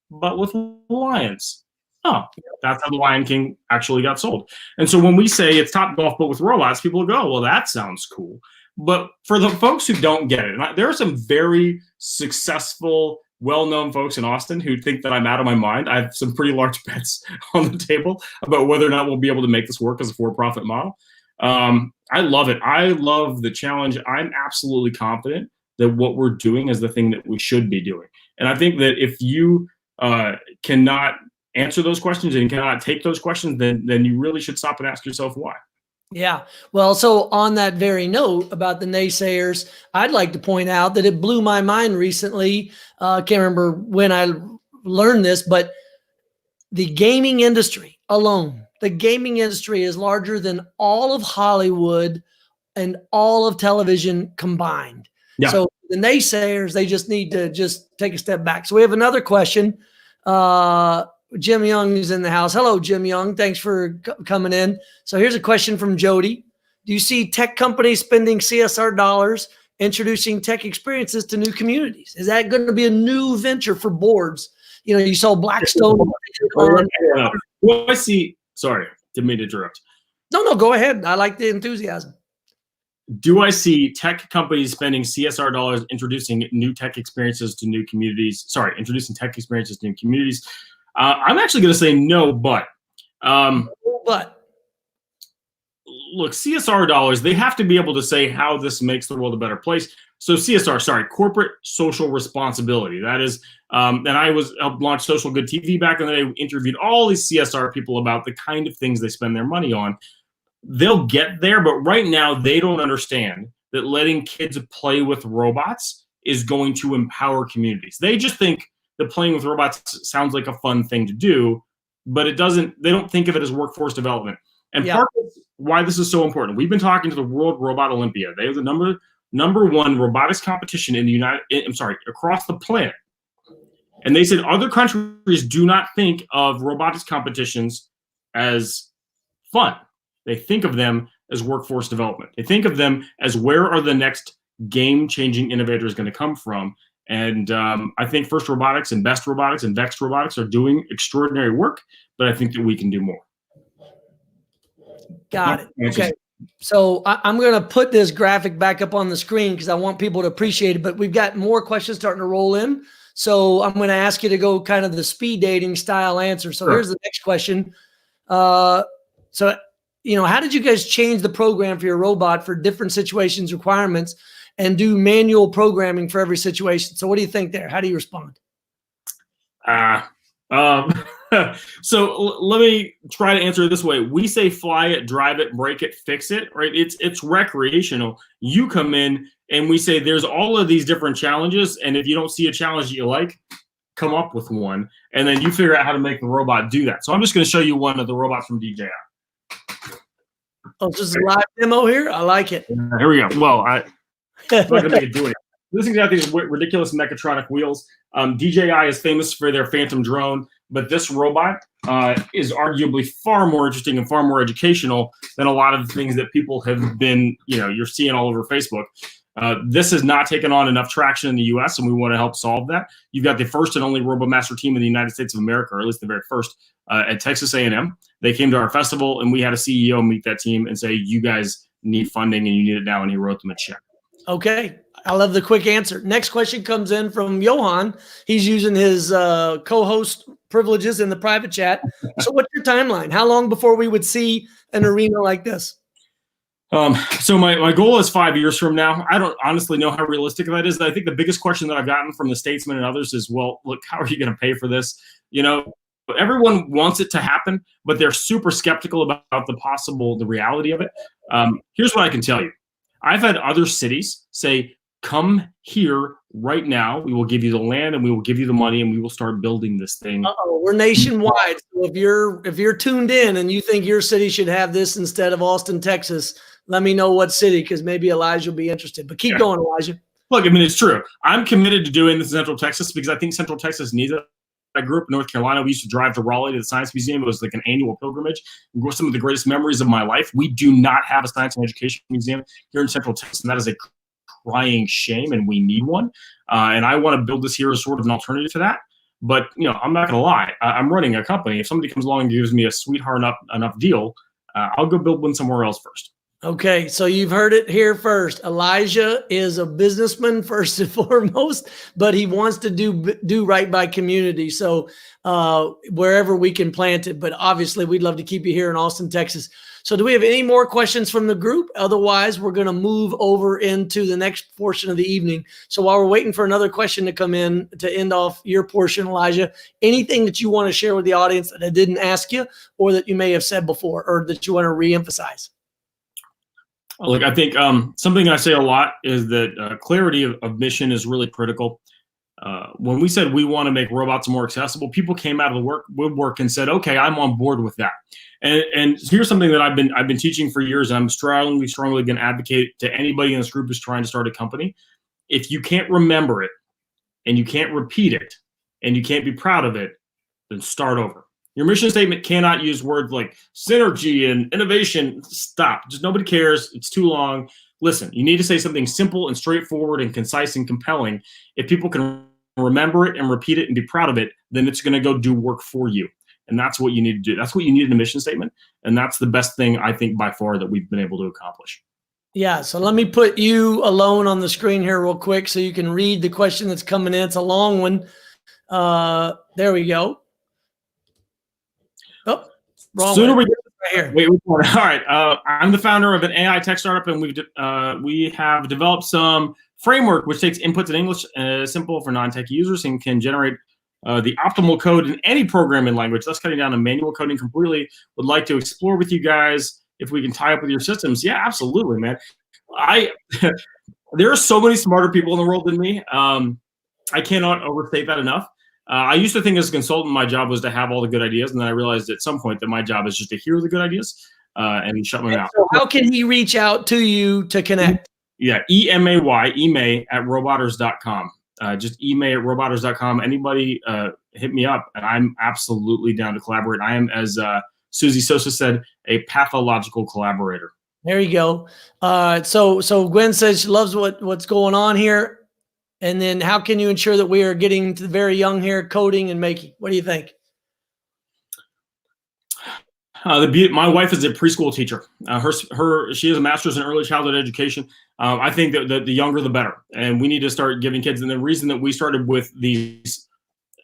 but with lions. Oh, that's how The Lion King actually got sold. And so when we say it's Top Golf, but with robots, people go, oh, well, that sounds cool. But for the folks who don't get it, and there are some very successful, well-known folks in Austin who think that I'm out of my mind. I have some pretty large bets on the table about whether or not we'll be able to make this work as a for-profit model. I love it. I love the challenge. I'm absolutely confident that what we're doing is the thing that we should be doing. And I think that if you cannot answer those questions and cannot take those questions, then you really should stop and ask yourself why. Yeah. Well, so on that very note about the naysayers, I'd like to point out that it blew my mind recently. I can't remember when I learned this, but the gaming industry alone, the gaming industry is larger than all of Hollywood and all of television combined. Yeah. So the naysayers, they just need to just take a step back. So we have another question. Jim Young is in the house. Hello, Jim Young. Thanks for coming in. So here's a question from Jody. Do you see tech companies spending CSR dollars introducing tech experiences to new communities? Is that going to be a new venture for boards? You know, you saw Blackstone. Do I see, sorry, didn't mean to interrupt. No, go ahead. I like the enthusiasm. Do I see tech companies spending CSR dollars introducing new tech experiences to new communities? Sorry, introducing tech experiences to new communities. I'm actually going to say no, but look, CSR dollars, they have to be able to say how this makes the world a better place. So CSR, sorry, corporate social responsibility. That is, and I helped launch Social Good TV back in the day. We interviewed all these CSR people about the kind of things they spend their money on. They'll get there, but right now they don't understand that letting kids play with robots is going to empower communities. They just think that playing with robots sounds like a fun thing to do, but it doesn't. They don't think of it as workforce development. And part of why this is so important, we've been talking to the World Robot Olympia. They have the number one robotics competition in the across the planet. And they said other countries do not think of robotics competitions as fun. They think of them as workforce development. They think of them as where are the next game-changing innovators going to come from. And I think First Robotics and Best Robotics and Vext Robotics are doing extraordinary work, but I think that we can do more. Got it. Okay. So I'm going to put this graphic back up on the screen because I want people to appreciate it, but we've got more questions starting to roll in. So I'm going to ask you to go kind of the speed dating style answer. So Here's the next question. How did you guys change the program for your robot for different situations, requirements, and do manual programming for every situation? So what do you think there? How do you respond? So let me try to answer it this way. We say fly it, drive it, break it, fix it, right? It's recreational. You come in and we say there's all of these different challenges, and if you don't see a challenge that you like, come up with one, and then you figure out how to make the robot do that. So I'm just going to show you one of the robots from DJI. Oh, this is a live demo here? I like it. Here we go. Well, I'm not going to make it do it. This thing's got these ridiculous mechatronic wheels. DJI is famous for their Phantom drone, but this robot is arguably far more interesting and far more educational than a lot of the things that people have been, you're seeing all over Facebook. This has not taken on enough traction in the U.S., and we want to help solve that. You've got the first and only RoboMaster team in the United States of America, or at least the very first, at Texas A&M. They came to our festival, and we had a CEO meet that team and say, you guys need funding, and you need it now, and he wrote them a check. Okay. I love the quick answer. Next question comes in from Johan. He's using his co-host privileges in the private chat. So what's your timeline? How long before we would see an arena like this? So my goal is 5 years from now. I don't honestly know how realistic that is. I think the biggest question that I've gotten from the statesmen and others is, well, look, how are you going to pay for this? Everyone wants it to happen, but they're super skeptical about the reality of it. Here's what I can tell you. I've had other cities say, come here right now. We will give you the land and we will give you the money and we will start building this thing. We're nationwide. So if you're tuned in and you think your city should have this instead of Austin, Texas, let me know what city, because maybe Elijah will be interested. But keep going, Elijah. Look, it's true. I'm committed to doing this in Central Texas because I think Central Texas needs it. I grew up in North Carolina. We used to drive to Raleigh to the Science Museum. It was like an annual pilgrimage. It was some of the greatest memories of my life. We do not have a science and education museum here in Central Texas, and that is a crying shame, and we need one. And I want to build this here as sort of an alternative to that. But, I'm not going to lie. I'm running a company. If somebody comes along and gives me a sweetheart enough deal, I'll go build one somewhere else first. Okay, so you've heard it here first. Elijah is a businessman first and foremost, but he wants to do right by community. So wherever we can plant it, but obviously we'd love to keep you here in Austin, Texas. So do we have any more questions from the group? Otherwise, we're going to move over into the next portion of the evening. So while we're waiting for another question to come in to end off your portion, Elijah, anything that you want to share with the audience that I didn't ask you or that you may have said before or that you want to reemphasize? Look, I think something I say a lot is that clarity of mission is really critical. When we said we want to make robots more accessible, people came out of the woodwork and said, "Okay, I'm on board with that." And here's something that I've been teaching for years, and I'm strongly going to advocate to anybody in this group who's trying to start a company. If you can't remember it, and you can't repeat it, and you can't be proud of it, then start over. Your mission statement cannot use words like synergy and innovation. Stop. Just nobody cares. It's too long. Listen, you need to say something simple and straightforward and concise and compelling. If people can remember it and repeat it and be proud of it, then it's going to go do work for you. And that's what you need to do. That's what you need in a mission statement. And that's the best thing, I think, by far, that we've been able to accomplish. Yeah, so let me put you alone on the screen here real quick so you can read the question that's coming in. It's a long one. There we go. Oh, wrong Sooner way. we get right here. Wait, all right. I'm the founder of an AI tech startup, and we have developed some framework which takes inputs in English, simple for non-tech users, and can generate the optimal code in any programming language, thus cutting down on manual coding completely. Would like to explore with you guys if we can tie up with your systems. Yeah, absolutely, man. There are so many smarter people in the world than me. I cannot overstate that enough. I used to think as a consultant, my job was to have all the good ideas. And then I realized at some point that my job is just to hear the good ideas and shut my mouth. So how can he reach out to you to connect? Yeah, EMAY at robotters.com. Just email at robotters.com. Anybody hit me up, and I'm absolutely down to collaborate. I am, as Susie Sosa said, a pathological collaborator. There you go. So Gwen says she loves what's going on here. And then how can you ensure that we are getting to the very young here, coding and making? What do you think? My wife is a preschool teacher. She has a master's in early childhood education. I think that the younger, the better. And we need to start giving kids. And the reason that we started with these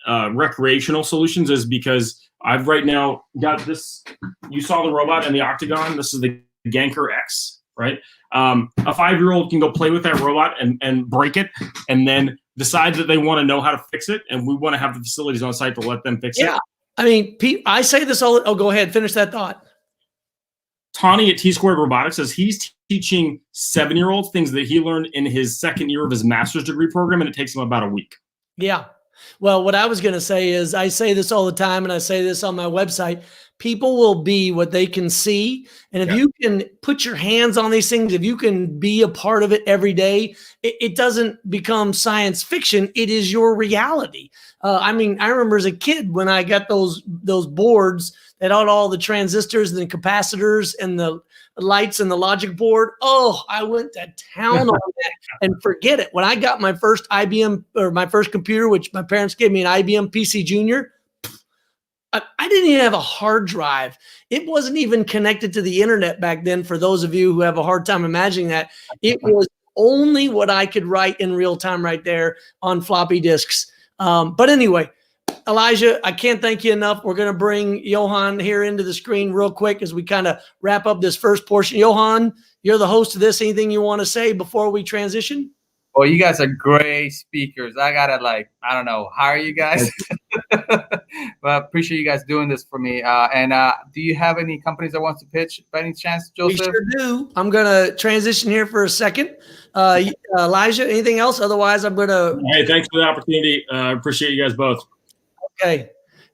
recreational solutions is because I've right now got this. You saw the robot and the Octagon. This is the Ganker X, right? A 5-year-old can go play with that robot and break it, and then decide that they want to know how to fix it. And we want to have the facilities on site to let them fix it. I mean, Pete, I say this all. Oh, go ahead. Finish that thought. Tawny at T Squared Robotics says he's teaching 7-year-olds things that he learned in his second year of his master's degree program, and it takes him about a week. Yeah. Well, what I was going to say is I say this all the time, and I say this on my website. People will be what they can see. And if you can put your hands on these things, if you can be a part of it every day, it doesn't become science fiction. It is your reality. I mean, I remember as a kid when I got those boards that had all the transistors and the capacitors and the lights and the logic board. Oh, I went to town on that. And forget it. When I got my first IBM or my first computer, which my parents gave me an IBM PC Junior, I didn't even have a hard drive. It wasn't even connected to the internet back then. For those of you who have a hard time imagining that, it was only what I could write in real time right there on floppy disks. But anyway, Elijah, I can't thank you enough. We're going to bring Johan here into the screen real quick as we kind of wrap up this first portion. Johan, you're the host of this. Anything you want to say before we transition? Well, you guys are great speakers. I gotta hire you guys. But I appreciate you guys doing this for me. And do you have any companies that wants to pitch by any chance, Joseph? We sure do. I'm gonna transition here for a second. Elijah, anything else? Otherwise, I'm gonna. Hey, thanks for the opportunity. Appreciate you guys both. Okay.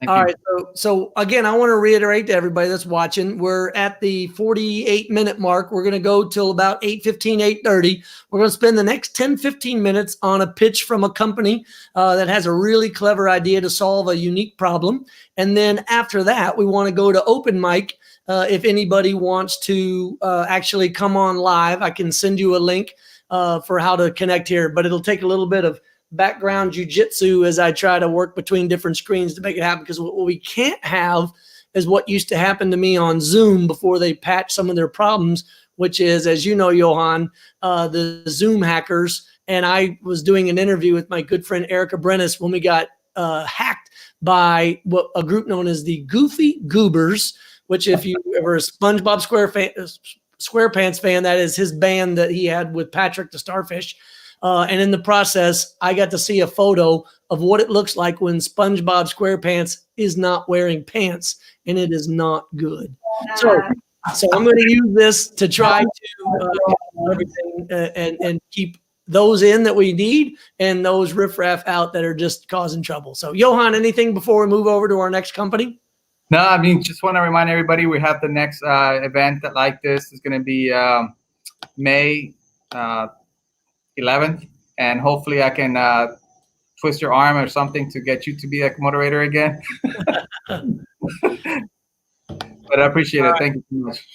All right. So again, I want to reiterate to everybody that's watching, we're at the 48-minute mark. We're going to go till about 8:15, 8:30. We're going to spend the next 10, 15 minutes on a pitch from a company that has a really clever idea to solve a unique problem. And then after that, we want to go to open mic. If anybody wants to actually come on live, I can send you a link for how to connect here, but it'll take a little bit of background jujitsu as I try to work between different screens to make it happen. Because what we can't have is what used to happen to me on Zoom before they patched some of their problems, which is, as you know, Johan, the Zoom hackers. And I was doing an interview with my good friend Erica Brennis when we got hacked by what a group known as the Goofy Goobers, which if you ever a SpongeBob SquarePants fan, that is his band that he had with Patrick the Starfish. And in the process, I got to see a photo of what it looks like when SpongeBob SquarePants is not wearing pants, and it is not good. So So I'm going to use this to try to everything and keep those in that we need and those riffraff out that are just causing trouble. So Johan, anything before we move over to our next company? No, I mean, just want to remind everybody we have the next event that like this is going to be May 11th, and hopefully I can twist your arm or something to get you to be a moderator again. But I appreciate it. Thank you so much.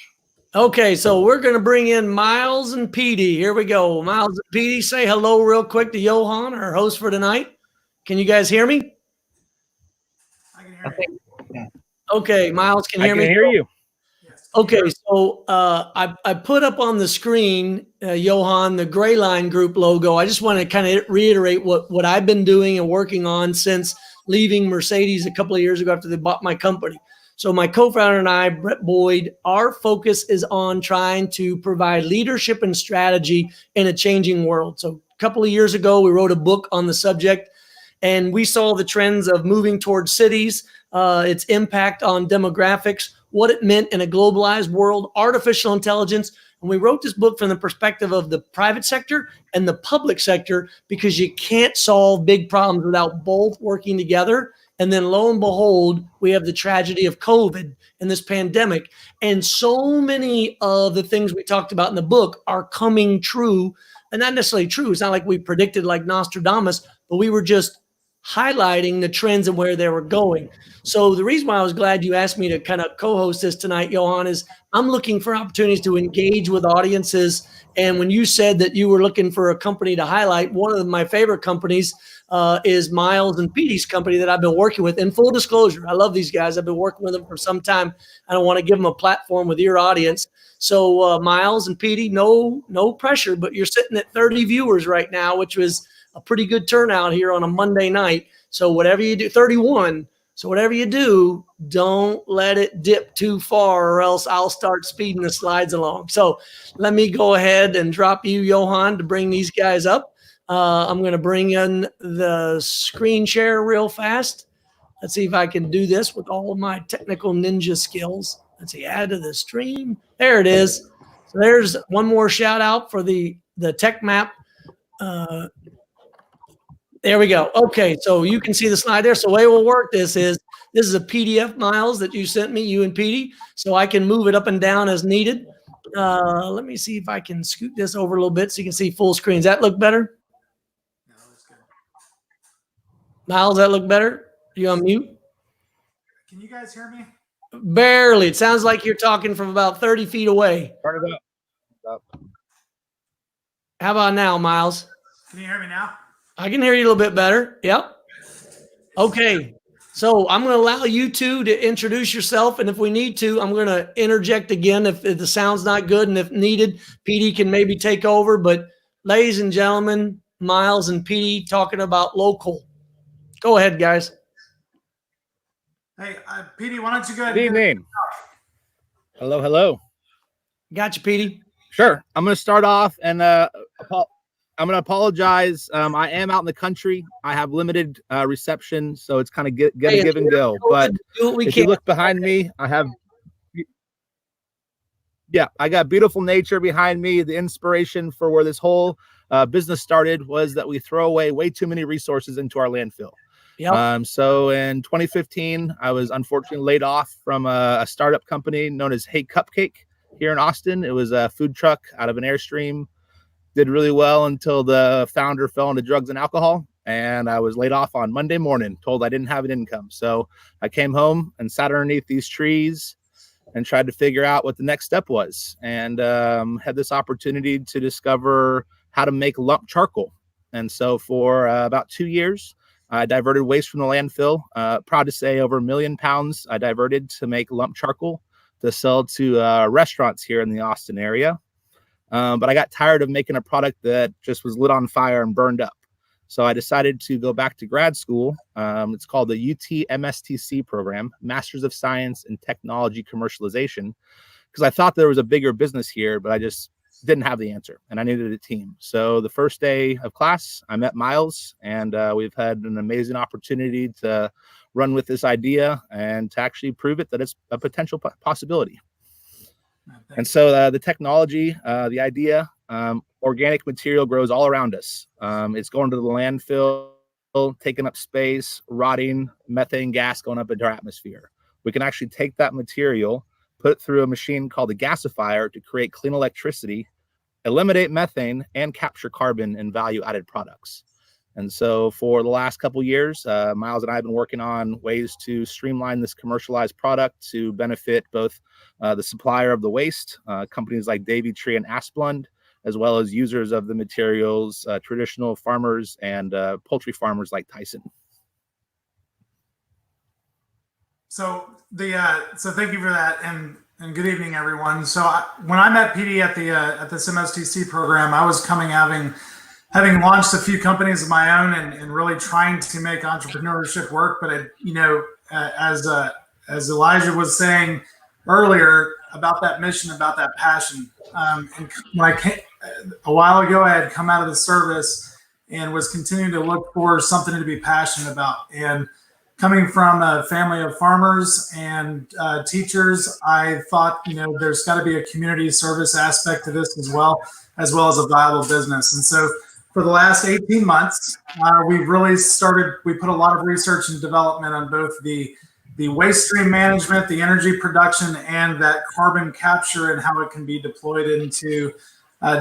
Okay, so we're going to bring in Miles and Petey. Here we go. Miles and Petey, say hello real quick to Johan, our host for tonight. Can you guys hear me? I can hear you. Yeah. Okay, Miles can hear me. I can hear you. Okay, so I put up on the screen, Johan, the Gray Line Group logo. I just want to kind of reiterate what I've been doing and working on since leaving Mercedes a couple of years ago after they bought my company. So my co-founder and I, Brett Boyd, our focus is on trying to provide leadership and strategy in a changing world. So a couple of years ago, we wrote a book on the subject, and we saw the trends of moving towards cities, its impact on demographics, what it meant in a globalized world, artificial intelligence. And we wrote this book from the perspective of the private sector and the public sector, because you can't solve big problems without both working together. And then lo and behold, we have the tragedy of COVID and this pandemic. And so many of the things we talked about in the book are coming true, and not necessarily true. It's not like we predicted like Nostradamus, but we were just highlighting the trends and where they were going. So the reason why I was glad you asked me to kind of co-host this tonight, Johan, is I'm looking for opportunities to engage with audiences. And when you said that you were looking for a company to highlight, one of my favorite companies is Miles and Petey's company that I've been working with. In full disclosure, I love these guys. I've been working with them for some time. I don't want to give them a platform with your audience. So Miles and Petey, no pressure, but you're sitting at 30 viewers right now, which was a pretty good turnout here on a Monday night. So whatever you do, 31. So whatever you do, don't let it dip too far, or else I'll start speeding the slides along. So let me go ahead and drop you, Johan, to bring these guys up. I'm going to bring in the screen share real fast. Let's see if I can do this with all of my technical ninja skills. Let's see, add to the stream. There it is. So there's one more shout out for the Tech Map. There we go. Okay, so you can see the slide there. So the way we'll work this is a PDF, Miles, that you sent me, you and Petey, so I can move it up and down as needed. Let me see if I can scoot this over a little bit so you can see full screen. Does that look better? No, that's good. Miles, that look better? You on mute? Can you guys hear me? Barely. It sounds like you're talking from about 30 feet away. Turn it up. How about now, Miles? Can you hear me now? I can hear you a little bit better. Yep. Okay. So I'm going to allow you two to introduce yourself. And if we need to, I'm going to interject again if the sound's not good. And if needed, Petey can maybe take over. But ladies and gentlemen, Miles and Petey talking about local. Go ahead, guys. Hey, Petey, why don't you go ahead? Good evening. Hello, hello. Got you, Petey. Sure. I'm going to start off and I'm going to apologize. I am out in the country. I have limited reception, so it's kind of get a give and go. But if you look behind me, I got beautiful nature behind me. The inspiration for where this whole business started was that we throw away way too many resources into our landfill. Yep. So in 2015, I was unfortunately laid off from a startup company known as Hey Cupcake here in Austin. It was a food truck out of an Airstream. Did really well until the founder fell into drugs and alcohol, and I was laid off on Monday morning, told I didn't have an income. So I came home and sat underneath these trees and tried to figure out what the next step was, and had this opportunity to discover how to make lump charcoal. And so for about 2 years, I diverted waste from the landfill. Proud to say over 1 million pounds I diverted to make lump charcoal to sell to restaurants here in the Austin area. But I got tired of making a product that just was lit on fire and burned up. So I decided to go back to grad school. It's called the UT MSTC program, Masters of Science in Technology Commercialization, because I thought there was a bigger business here, but I just didn't have the answer and I needed a team. So the first day of class, I met Miles, and we've had an amazing opportunity to run with this idea and to actually prove it that it's a potential possibility. And so the technology, the idea, organic material grows all around us. It's going to the landfill, taking up space, rotting, methane gas going up into our atmosphere. We can actually take that material, put it through a machine called a gasifier to create clean electricity, eliminate methane, and capture carbon in value-added products. And so for the last couple of years, Miles and I have been working on ways to streamline this commercialized product to benefit both the supplier of the waste, companies like Davy Tree and Asplund, as well as users of the materials, traditional farmers and poultry farmers like Tyson. So thank you for that, and good evening, everyone. So when I met PD at this MSTC program, I was having launched a few companies of my own and really trying to make entrepreneurship work. But as Elijah was saying earlier about that mission, about that passion, and when a while ago, I had come out of the service and was continuing to look for something to be passionate about. And coming from a family of farmers and teachers, I thought, there's got to be a community service aspect to this as well as a viable business. And so for the last 18 months, we put a lot of research and development on both the waste stream management, the energy production, and that carbon capture and how it can be deployed into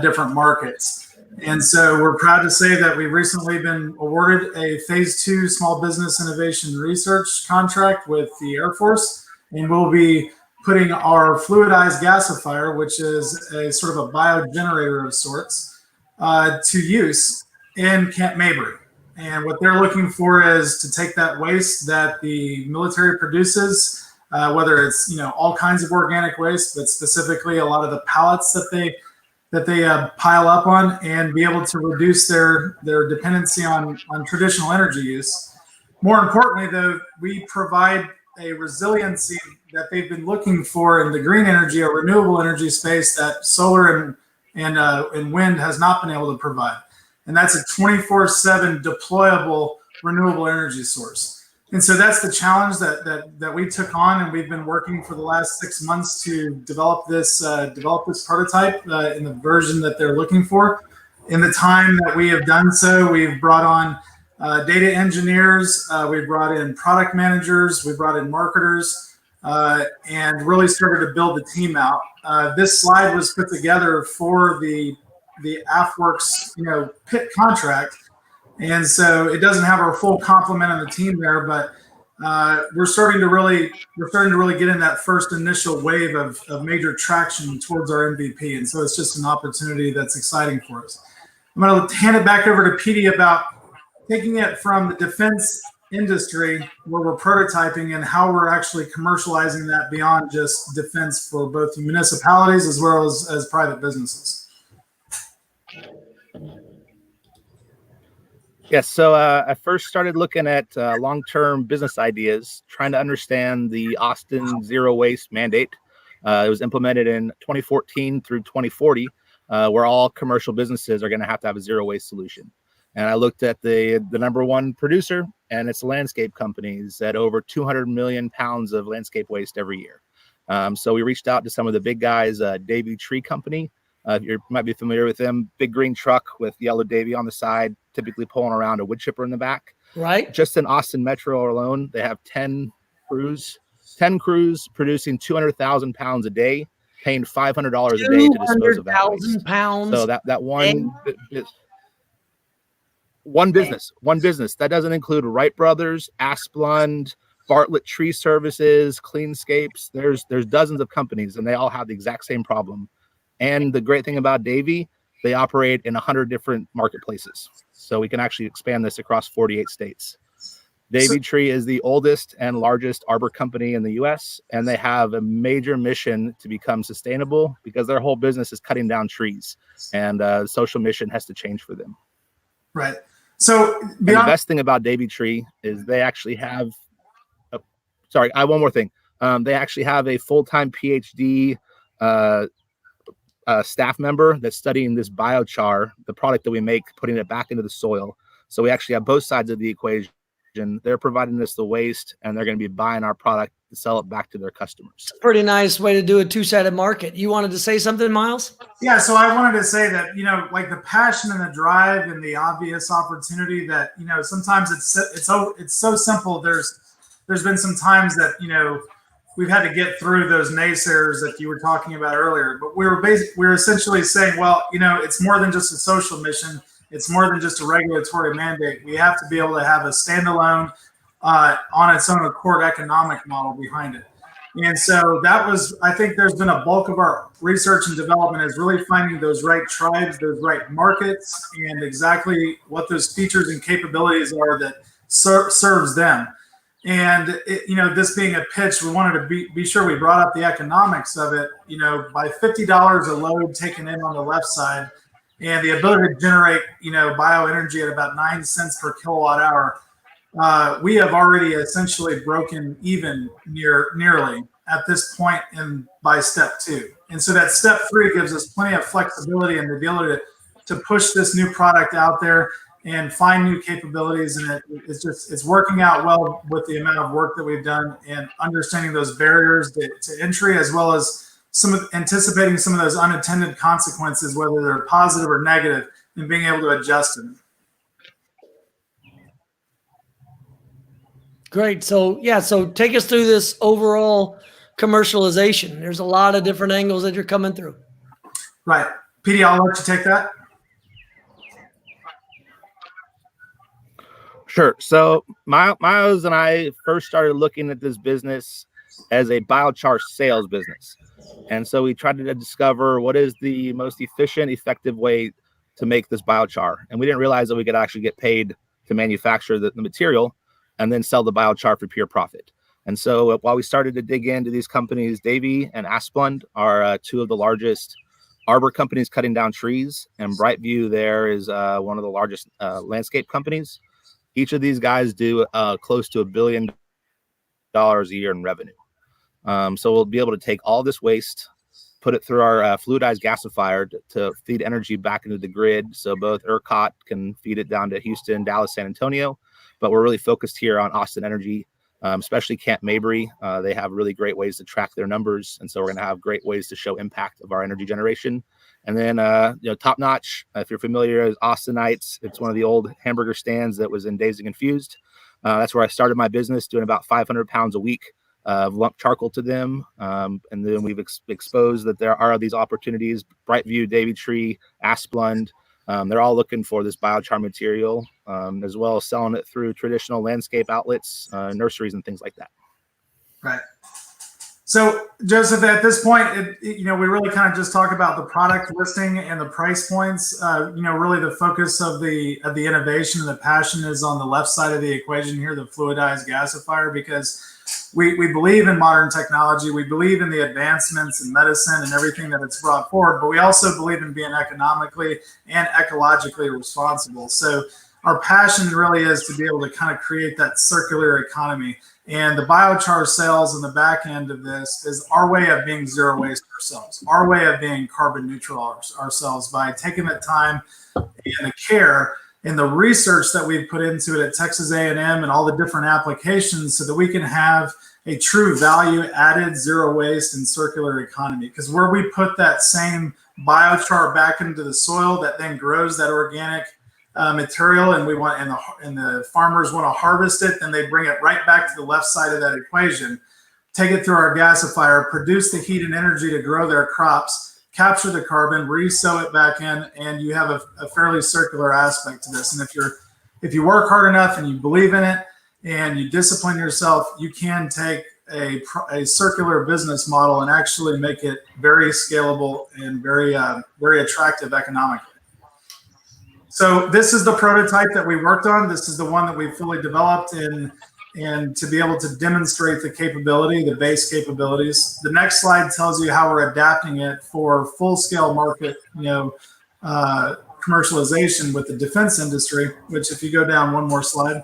different markets. And so we're proud to say that we've recently been awarded a phase 2 small business innovation research contract with the Air Force, and we'll be putting our fluidized gasifier, which is a sort of a biogenerator of sorts, to use in Camp Mabry. And what they're looking for is to take that waste that the military produces, whether it's all kinds of organic waste, but specifically a lot of the pallets that they pile up on, and be able to reduce their dependency on traditional energy use. More importantly, though, we provide a resiliency that they've been looking for in the green energy or renewable energy space that solar and wind has not been able to provide. And that's a 24/7 deployable renewable energy source. And so that's the challenge that we took on, and we've been working for the last 6 months to develop this prototype in the version that they're looking for. In the time that we have done so, we've brought on data engineers, we've brought in product managers, we've brought in marketers, and really started to build the team out. This slide was put together for the AFWorks PIT contract. And so it doesn't have our full complement of the team there, but we're starting to really get in that first initial wave of major traction towards our MVP. And so it's just an opportunity that's exciting for us. I'm going to hand it back over to PD about taking it from the defense industry, where we're prototyping, and how we're actually commercializing that beyond just defense for both municipalities as well as private businesses. Yes, so I first started looking at long-term business ideas, trying to understand the Austin Zero Waste mandate. It was implemented in 2014 through 2040, where all commercial businesses are going to have a zero waste solution. And I looked at the number one producer, and it's landscape companies at over 200 million pounds of landscape waste every year. So we reached out to some of the big guys, Davy Tree Company. You might be familiar with them. Big green truck with yellow Davy on the side, typically pulling around a wood chipper in the back. Right. Just in Austin Metro alone, they have 10 crews producing 200,000 pounds a day, paying $500 a day to dispose of that waste. Pounds. So that one business that doesn't include Wright Brothers, Asplund, Bartlett Tree Services, Cleanscapes. There's dozens of companies, and they all have the exact same problem. And the great thing about Davy, they operate in 100 different marketplaces. So we can actually expand this across 48 states. Davy Tree is the oldest and largest arbor company in the US, and they have a major mission to become sustainable because their whole business is cutting down trees, and the social mission has to change for them. Right. So the best thing about Davy Tree is they actually have, one more thing. They actually have a full-time PhD staff member that's studying this biochar, the product that we make, putting it back into the soil. So we actually have both sides of the equation, combustion. They're providing us the waste, and they're going to be buying our product to sell it back to their customers. Pretty nice way to do a two-sided market. You wanted to say something, Miles? Yeah, so I wanted to say that, like the passion and the drive and the obvious opportunity that, sometimes it's so simple. There's been some times that, we've had to get through those naysayers that you were talking about earlier, but we're essentially saying, well, it's more than just a social mission. It's more than just a regulatory mandate. We have to be able to have a standalone, on its own accord economic model behind it. And so I think there's been a bulk of our research and development is really finding those right tribes, those right markets, and exactly what those features and capabilities are that serves them. And, this being a pitch, we wanted to be sure we brought up the economics of it, by $50 a load taken in on the left side and the ability to generate, bioenergy at about 9 cents per kilowatt hour. We have already essentially broken even nearly at this point by step 2. And so that step 3 gives us plenty of flexibility and the ability to push this new product out there and find new capabilities. And it's working out well with the amount of work that we've done and understanding those barriers to entry, as well as anticipating some of those unintended consequences, whether they're positive or negative, and being able to adjust them. Great. So take us through this overall commercialization. There's a lot of different angles that you're coming through. Right. PD, I'll let you take that. Sure. So Miles and I first started looking at this business as a biochar sales business. And so we tried to discover what is the most efficient, effective way to make this biochar. And we didn't realize that we could actually get paid to manufacture the material and then sell the biochar for pure profit. And so while we started to dig into these companies, Davy and Asplund are two of the largest arbor companies cutting down trees. And Brightview there is one of the largest landscape companies. Each of these guys do close to $1 billion a year in revenue. So we'll be able to take all this waste, put it through our fluidized gasifier to feed energy back into the grid. So both ERCOT can feed it down to Houston, Dallas, San Antonio. But we're really focused here on Austin Energy, especially Camp Mabry. They have really great ways to track their numbers. And so we're going to have great ways to show impact of our energy generation. And then, Top Notch, if you're familiar as Austinites, it's one of the old hamburger stands that was in Dazed and Confused. That's where I started my business, doing about 500 pounds a week of lump charcoal to them. And then we've exposed that there are these opportunities, Brightview, Davy Tree, Asplund. They're all looking for this biochar material, as well as selling it through traditional landscape outlets, nurseries, and things like that. Right. So, Joseph, at this point, we really kind of just talk about the product listing and the price points. Really the focus of the innovation and the passion is on the left side of the equation here, the fluidized gasifier, because we believe in modern technology. We believe in the advancements in medicine and everything that it's brought forward, but we also believe in being economically and ecologically responsible. So our passion really is to be able to kind of create that circular economy. And the biochar sales in the back end of this is our way of being zero waste ourselves, our way of being carbon neutral ourselves by taking the time and the care and the research that we've put into it at Texas A&M and all the different applications so that we can have a true value added zero waste and circular economy. Because where we put that same biochar back into the soil that then grows that organic material, and the farmers want to harvest it, then they bring it right back to the left side of that equation, take it through our gasifier, produce the heat and energy to grow their crops, capture the carbon, re-sow it back in, and you have a fairly circular aspect to this. And if you work hard enough and you believe in it and you discipline yourself, you can take a circular business model and actually make it very scalable and very attractive economically. So this is the prototype that we worked on. This is the one that we fully developed and to be able to demonstrate the capability, the base capabilities. The next slide tells you how we're adapting it for full-scale market, commercialization with the defense industry, which if you go down one more slide,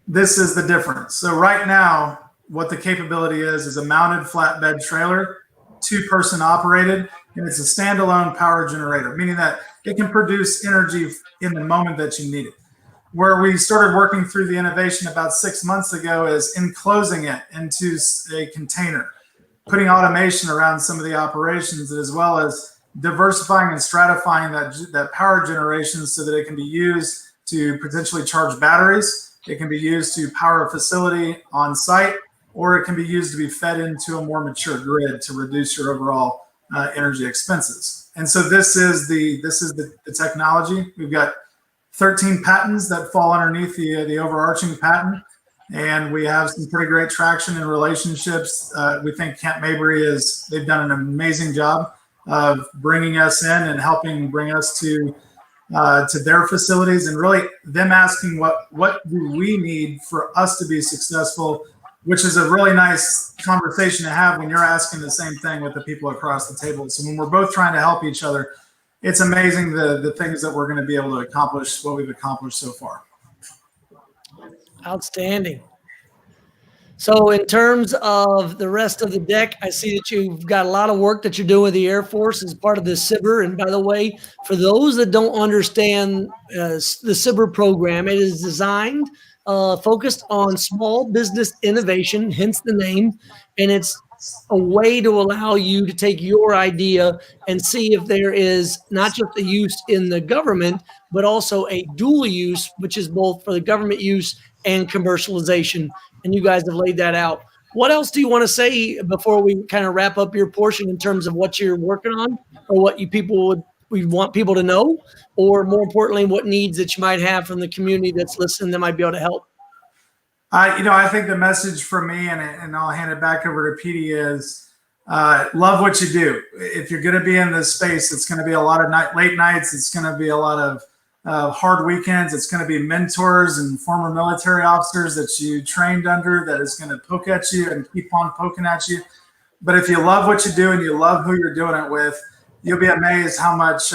this is the difference. So right now, what the capability is a mounted flatbed trailer, 2-person operated, and it's a standalone power generator, meaning that it can produce energy in the moment that you need it. where we started working through the innovation about 6 months ago is enclosing it into a container, putting automation around some of the operations, as well as diversifying and stratifying that power generation so that it can be used to potentially charge batteries. It can be used to power a facility on site, or it can be used to be fed into a more mature grid to reduce your overall energy expenses. And so this is the technology. We've got 13 patents that fall underneath the overarching patent, and we have some pretty great traction and relationships. We think Camp Mabry they've done an amazing job of bringing us in and helping bring us to their facilities, and really them asking what do we need for us to be successful, which is a really nice conversation to have when you're asking the same thing with the people across the table. So when we're both trying to help each other, it's amazing the things that we're going to be able to accomplish, what we've accomplished so far. Outstanding. So in terms of the rest of the deck, I see that you've got a lot of work that you're doing with the Air Force as part of the SBIR. And by the way, for those that don't understand the SBIR program, it is designed, focused on small business innovation, hence the name. And it's a way to allow you to take your idea and see if there is not just a use in the government, but also a dual use, which is both for the government use and commercialization. And you guys have laid that out. What else do you want to say before we kind of wrap up your portion in terms of what you're working on, or what we want people to know, or more importantly, what needs that you might have from the community that's listening that might be able to help? I think the message for me, and I'll hand it back over to Petey, is love what you do. If you're going to be in this space, it's going to be a lot of late nights. It's going to be a lot of hard weekends. It's going to be mentors and former military officers that you trained under that is going to poke at you and keep on poking at you. But if you love what you do and you love who you're doing it with, you'll be amazed how much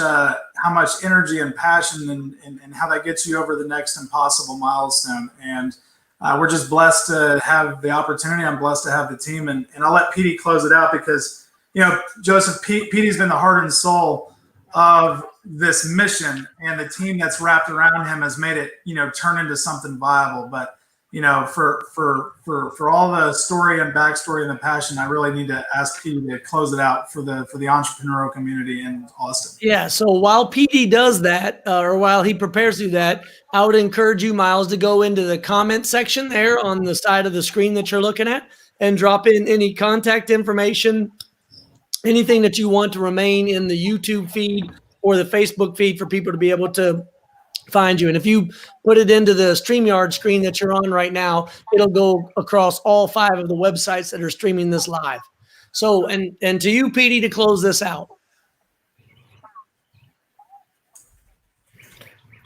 energy and passion and how that gets you over the next impossible milestone. And we're just blessed to have the opportunity. I'm blessed to have the team, and I'll let Petey close it out because, Joseph, Petey's been the heart and soul of this mission, and the team that's wrapped around him has made it, turn into something viable. But, for all the story and backstory and the passion, I really need to ask Petey to close it out for the entrepreneurial community in Austin. Yeah. So while Petey does that, or while he prepares to do that, I would encourage you, Miles, to go into the comment section there on the side of the screen that you're looking at and drop in any contact information, anything that you want to remain in the YouTube feed or the Facebook feed for people to be able to find you. And if you put it into the StreamYard screen that you're on right now, it'll go across all 5 of the websites that are streaming this live. So, and to you, Petey, to close this out.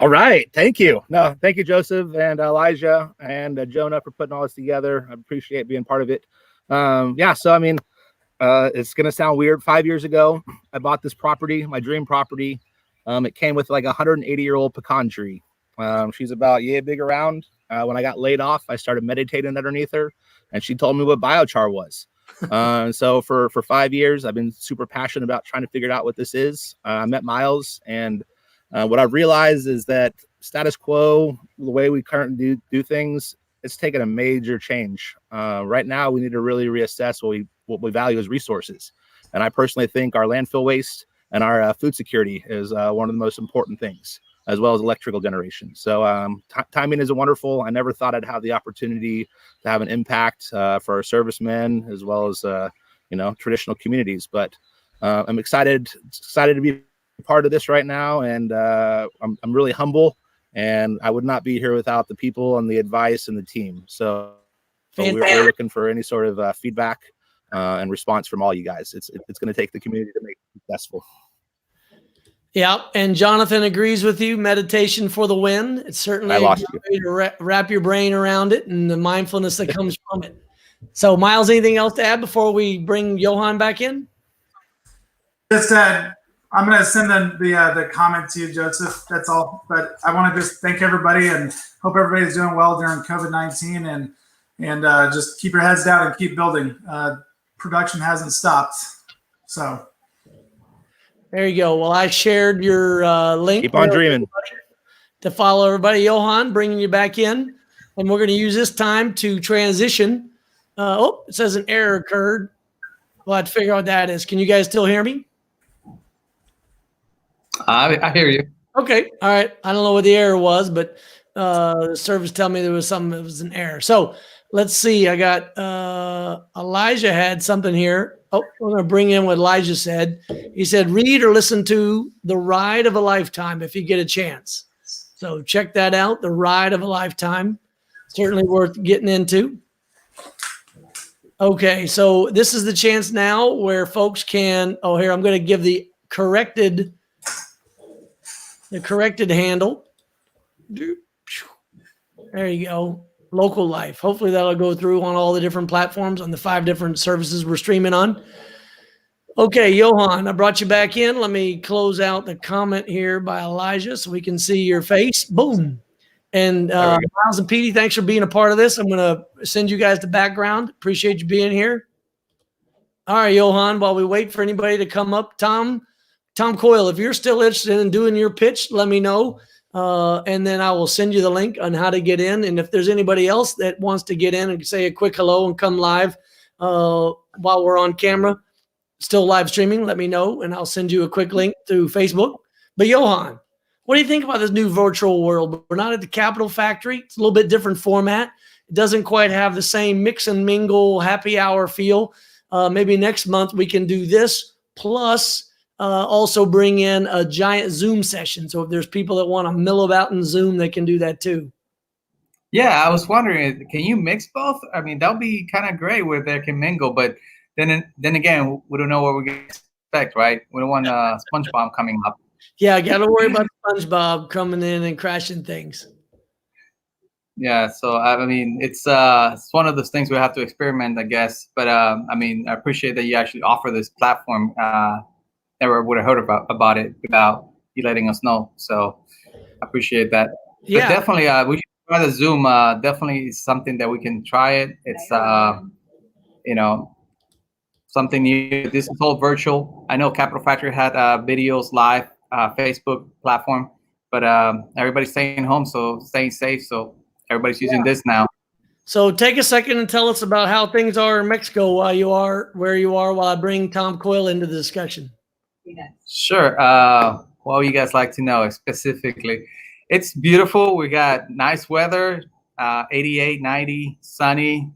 All right. Thank you. No, thank you, Joseph and Elijah and Jonah, for putting all this together. I appreciate being part of it. It's going to sound weird. 5 years ago, I bought this property, my dream property. It came with like a 180-year-old pecan tree. She's about yay big around. When I got laid off, I started meditating underneath her, and she told me what biochar was. So for 5 years, I've been super passionate about trying to figure out what this is. I met Miles, and what I've realized is that status quo, the way we currently do things, it's taken a major change. Right now, we need to really reassess what we value as resources. And I personally think our landfill waste and our food security is one of the most important things, as well as electrical generation. So timing is wonderful. I never thought I'd have the opportunity to have an impact for our servicemen, as well as traditional communities. But I'm excited to be part of this right now, and I'm really humble. And I would not be here without the people and the advice and the team. So we're looking for any sort of feedback and response from all you guys. It's going to take the community to make it successful. Yeah, and Jonathan agrees with you. Meditation for the win. It's certainly a good way to wrap your brain around it and the mindfulness that comes from it. So, Miles, anything else to add before we bring Johan back in? Just I'm going to send the comment to you, Joseph. That's all. But I want to just thank everybody and hope everybody's doing well during COVID-19, and just keep your heads down and keep building. Production hasn't stopped. So there you go. Well, I shared your link. Keep on dreaming. to follow everybody. Johan, bringing you back in. And we're going to use this time to transition. It says an error occurred. We'll have to figure out what that is. Can you guys still hear me? I hear you. Okay. All right. I don't know what the error was, but the service tell me there was something that was an error. So let's see. I got Elijah had something here. Oh, we're going to bring in what Elijah said. He said, read or listen to The Ride of a Lifetime if you get a chance. So check that out. The Ride of a Lifetime. Certainly worth getting into. Okay. So this is the chance now where folks can, here, I'm going to give the corrected handle. There you go. Local Life. Hopefully that'll go through on all the different platforms on the 5 different services we're streaming on. Okay, Johan, I brought you back in. Let me close out the comment here by Elijah so we can see your face. Boom. And Miles and Petey, thanks for being a part of this. I'm going to send you guys the background. Appreciate you being here. All right, Johan, while we wait for anybody to come up, Tom Coyle, if you're still interested in doing your pitch, let me know. And then I will send you the link on how to get in. And if there's anybody else that wants to get in and say a quick hello and come live while we're on camera, still live streaming, let me know. And I'll send you a quick link through Facebook. But Johan, what do you think about this new virtual world? We're not at the Capital Factory. It's a little bit different format. It doesn't quite have the same mix and mingle happy hour feel. Maybe next month we can do this plus also bring in a giant Zoom session. So if there's people that want to mill about in Zoom, they can do that too. Yeah, I was wondering, can you mix both? I mean, that would be kind of great where they can mingle, but then again, we don't know what we're going to expect, right? We don't want SpongeBob coming up. Yeah, I got to worry about SpongeBob coming in and crashing things. Yeah, so I mean, it's one of those things we have to experiment, I guess. But I mean, I appreciate that you actually offer this platform. Never would have heard about it without you letting us know. So I appreciate that. Yeah, but definitely, we should try the Zoom. Definitely something that we can try it. It's something new. This is all virtual. I know Capital Factory had videos live, Facebook platform, but everybody's staying home, so staying safe. So everybody's using this now. So take a second and tell us about how things are in Mexico where you are, while I bring Tom Coyle into the discussion. Sure. What would you guys like to know specifically? It's beautiful. We got nice weather, 88, 90, sunny,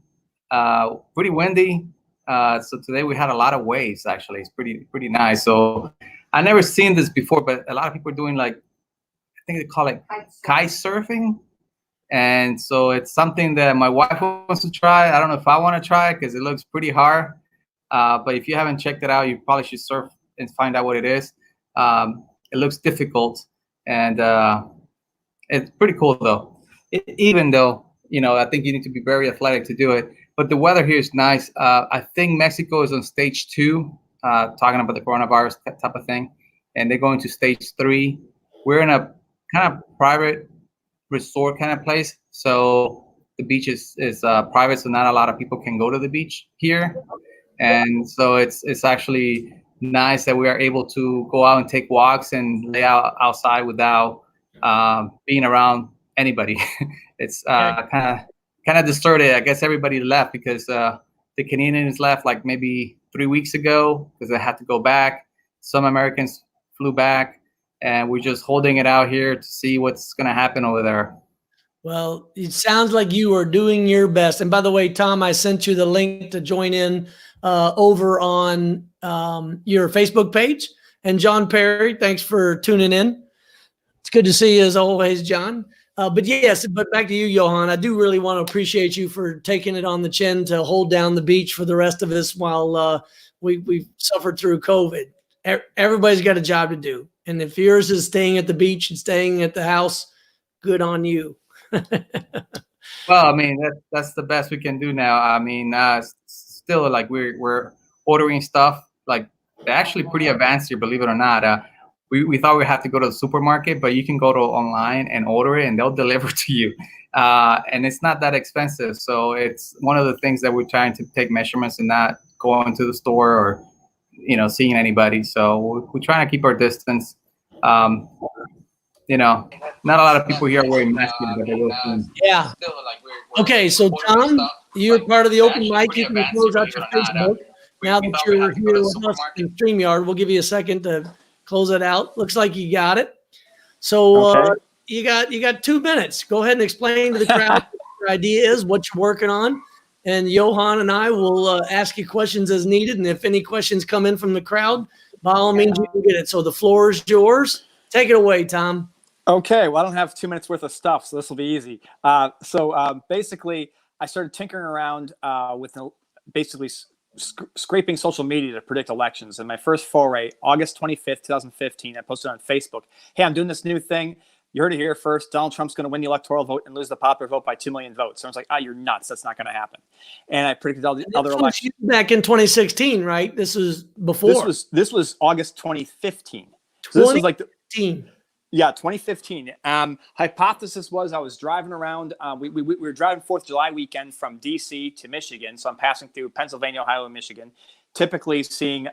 pretty windy. So today we had a lot of waves, actually. It's pretty nice. So I never seen this before, but a lot of people are doing, like, I think they call it kite surfing. And so it's something that my wife wants to try. I don't know if I want to try it because it looks pretty hard. But if you haven't checked it out, you probably should surf and find out what it is. It looks difficult, and it's pretty cool though. Even though, I think you need to be very athletic to do it. But the weather here is nice. I think Mexico is on stage 2, talking about the coronavirus type of thing, and they're going to stage 3. We're in a kind of private resort kind of place, so the beach is private, so not a lot of people can go to the beach here, and so it's actually nice that we are able to go out and take walks and lay out outside without being around anybody. It's kind of deserted. I guess everybody left because the Canadians left like maybe 3 weeks ago because they had to go back. Some Americans flew back, and we're just holding it out here to see what's going to happen over there. Well, it sounds like you are doing your best. And by the way, Tom, I sent you the link to join in over on your Facebook page. And John Perry, thanks for tuning in. It's good to see you as always, John. But back to you, Johan. I do really want to appreciate you for taking it on the chin to hold down the beach for the rest of us while we've suffered through COVID. Everybody's got a job to do. And if yours is staying at the beach and staying at the house, good on you. Well, I mean, that's the best we can do now. I mean, still, like, we're ordering stuff. Like, they're actually pretty advanced here, believe it or not. We thought we'd have to go to the supermarket, but you can go to online and order it, and they'll deliver to you. And it's not that expensive. So it's one of the things that we're trying to take measurements and not go into the store or, seeing anybody. So we're trying to keep our distance. not a lot of people here are wearing masks, but they will soon. Yeah. Okay, so Tom, you're part of the open mic. You can close out your Facebook. Now that you're here with us in StreamYard, we'll give you a second to close it out. Looks like you got it. So you got 2 minutes. Go ahead and explain to the crowd what your idea is, what you're working on. And Johan and I will ask you questions as needed. And if any questions come in from the crowd, by all means, you can get it. So the floor is yours. Take it away, Tom. Okay, well, I don't have 2 minutes worth of stuff, so this will be easy. Basically, I started tinkering around with basically scraping social media to predict elections. And my first foray, August 25th, 2015, I posted on Facebook, hey, I'm doing this new thing. You heard it here first. Donald Trump's going to win the electoral vote and lose the popular vote by 2 million votes. So I was like, you're nuts. That's not going to happen. And I predicted all the other elections. Back in 2016, right? This was before. This was August 2015. So this was like 2015. Hypothesis was I was driving around. We were driving 4th of July weekend from DC to Michigan. So I'm passing through Pennsylvania, Ohio, and Michigan, typically seeing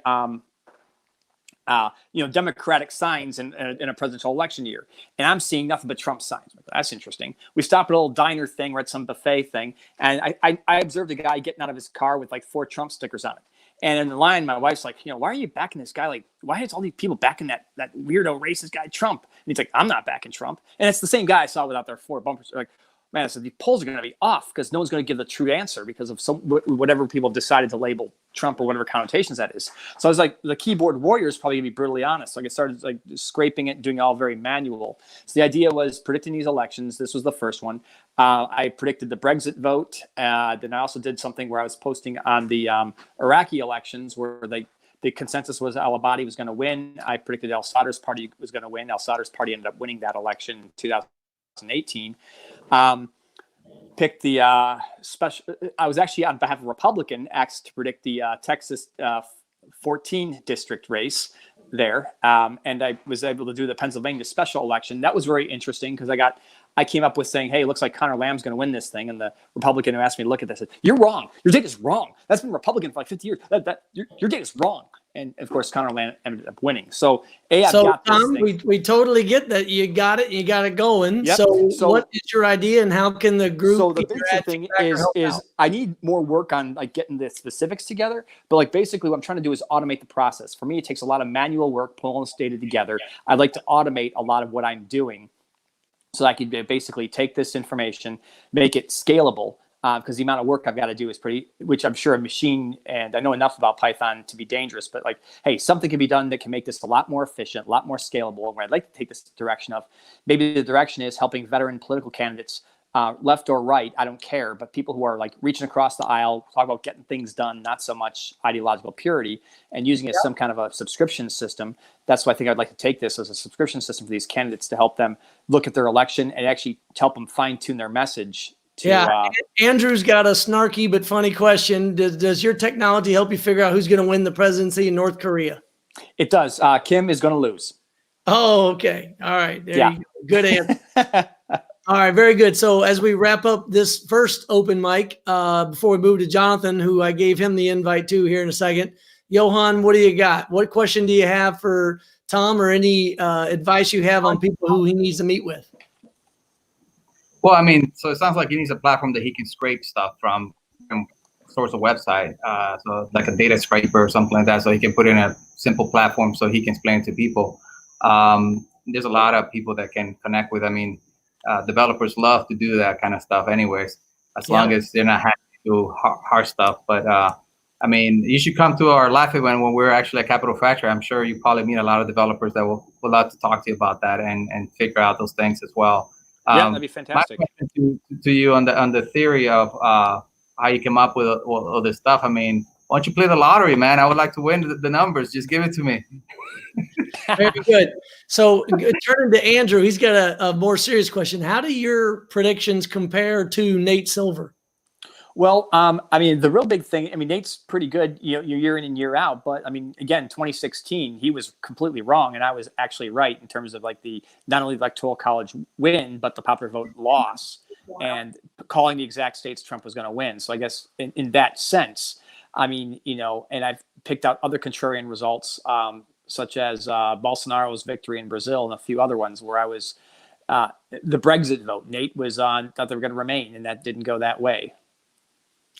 Democratic signs in a presidential election year. And I'm seeing nothing but Trump signs. That's interesting. We stopped at a little diner thing. We're at some buffet thing. And I observed a guy getting out of his car with like 4 Trump stickers on it. And in the line, my wife's like, why are you backing this guy? Like, why is all these people backing that weirdo racist guy, Trump? And he's like, I'm not backing Trump. And it's the same guy I saw without their 4 bumpers. Like, man, I said, the polls are going to be off because no one's going to give the true answer because of whatever people have decided to label Trump or whatever connotations that is. So I was like, the keyboard warrior is probably going to be brutally honest. So I started like scraping it, doing it all very manual. So the idea was predicting these elections. This was the first one. I predicted the Brexit vote. Then I also did something where I was posting on the Iraqi elections where the consensus was al-Abadi was going to win. I predicted al-Sadr's party was going to win. Al-Sadr's party ended up winning that election in 2018. Picked the special. I was actually on behalf of Republican asked to predict the Texas 14 district race there, and I was able to do the Pennsylvania special election. That was very interesting because I came up with saying, hey, it looks like Connor Lamb's going to win this thing. And the Republican who asked me to look at this said, you're wrong. Your data is wrong. That's been Republican for like 50 years. Your data is wrong. And of course, Connor Lamb ended up winning. So, I've got this Tom, thing. we totally get that. You got it. You got it going. Yep. So what is your idea and how can the group? So the big thing is I need more work on like getting the specifics together. But like basically what I'm trying to do is automate the process. For me, it takes a lot of manual work, pulling this data together. I'd like to automate a lot of what I'm doing so I could basically take this information, make it scalable. Because the amount of work I've got to do is which I'm sure a machine, and I know enough about Python to be dangerous, but like, hey, something can be done that can make this a lot more efficient, a lot more scalable. And where I'd like to take this direction of, maybe the direction is helping veteran political candidates, left or right, I don't care, but people who are like reaching across the aisle, talk about getting things done, not so much ideological purity, and using it as some kind of a subscription system. That's why I think I'd like to take this as a subscription system for these candidates to help them look at their election and actually help them fine tune their message. Andrew's got a snarky but funny question. Does your technology help you figure out who's going to win the presidency in North Korea? It does. Kim is going to lose. Oh, okay. All right. There you go. Good answer. All right. Very good. So as we wrap up this first open mic, before we move to Jonathan, who I gave him the invite to here in a second, Johan, what do you got? What question do you have for Tom or any advice you have on people who he needs to meet with? Well, I mean, so it sounds like he needs a platform that he can scrape stuff from source of website, so like a data scraper or something like that, so he can put in a simple platform so he can explain to people. There's a lot of people that can connect with. I mean, developers love to do that kind of stuff anyways, as long as they're not having to do hard stuff. But I mean, you should come to our live event when we're actually at Capital Factory. I'm sure you probably meet a lot of developers that will love to talk to you about that and figure out those things as well. That'd be fantastic. My question to you on the theory of how you came up with all this stuff. I mean, why don't you play the lottery, man? I would like to win the numbers. Just give it to me. Very good. So turning to Andrew, he's got a more serious question. How do your predictions compare to Nate Silver? Well, I mean, the real big thing, I mean, Nate's pretty good, year in and year out. But I mean, again, 2016, he was completely wrong. And I was actually right in terms of like not only the electoral college win, but the popular vote loss and calling the exact states Trump was going to win. So I guess in that sense, I mean, and I've picked out other contrarian results such as Bolsonaro's victory in Brazil and a few other ones where I was the Brexit vote. Nate was on, thought they were going to remain, and that didn't go that way.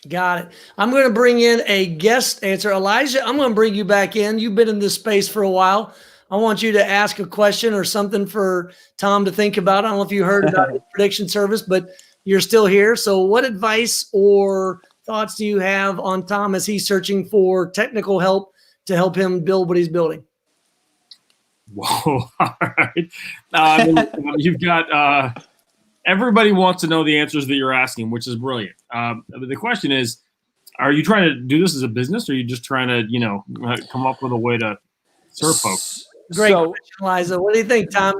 Got it. I'm going to bring in a guest answer. Elijah, I'm going to bring you back in. You've been in this space for a while. I want you to ask a question or something for Tom to think about. I don't know if you heard about his prediction service, but you're still here. So what advice or thoughts do you have on Tom as he's searching for technical help to help him build what he's building? Whoa. All right. You've got everybody wants to know the answers that you're asking, which is brilliant. The question is, are you trying to do this as a business, or are you just trying to, come up with a way to serve folks? Great question, Eliza. What do you think, Tom?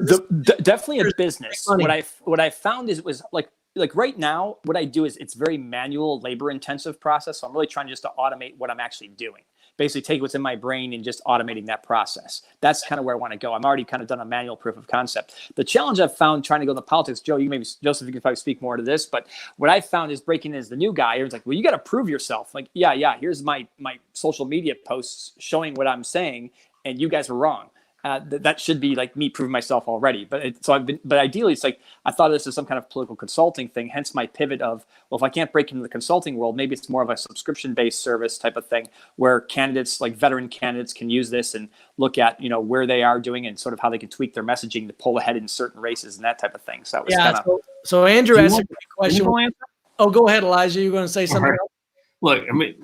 Definitely a business. What I found is it was like right now, what I do is it's very manual, labor intensive process. So I'm really trying just to automate what I'm actually doing. Basically take what's in my brain and just automating that process. That's kind of where I want to go. I'm already kind of done a manual proof of concept. The challenge I've found trying to go into politics, Joseph, you can probably speak more to this, but what I found is breaking in as the new guy. It's like, well, you got to prove yourself. Like, yeah, here's my social media posts showing what I'm saying, and you guys are wrong. That should be like me proving myself already. But ideally, it's like I thought this is some kind of political consulting thing. Hence my pivot of, well, if I can't break into the consulting world, maybe it's more of a subscription-based service type of thing where candidates, like veteran candidates, can use this and look at where they are doing and sort of how they can tweak their messaging to pull ahead in certain races and that type of thing. So that was kind of. So Andrew asked a question. Oh, go ahead, Elijah. You're going to say something else? Look, I mean,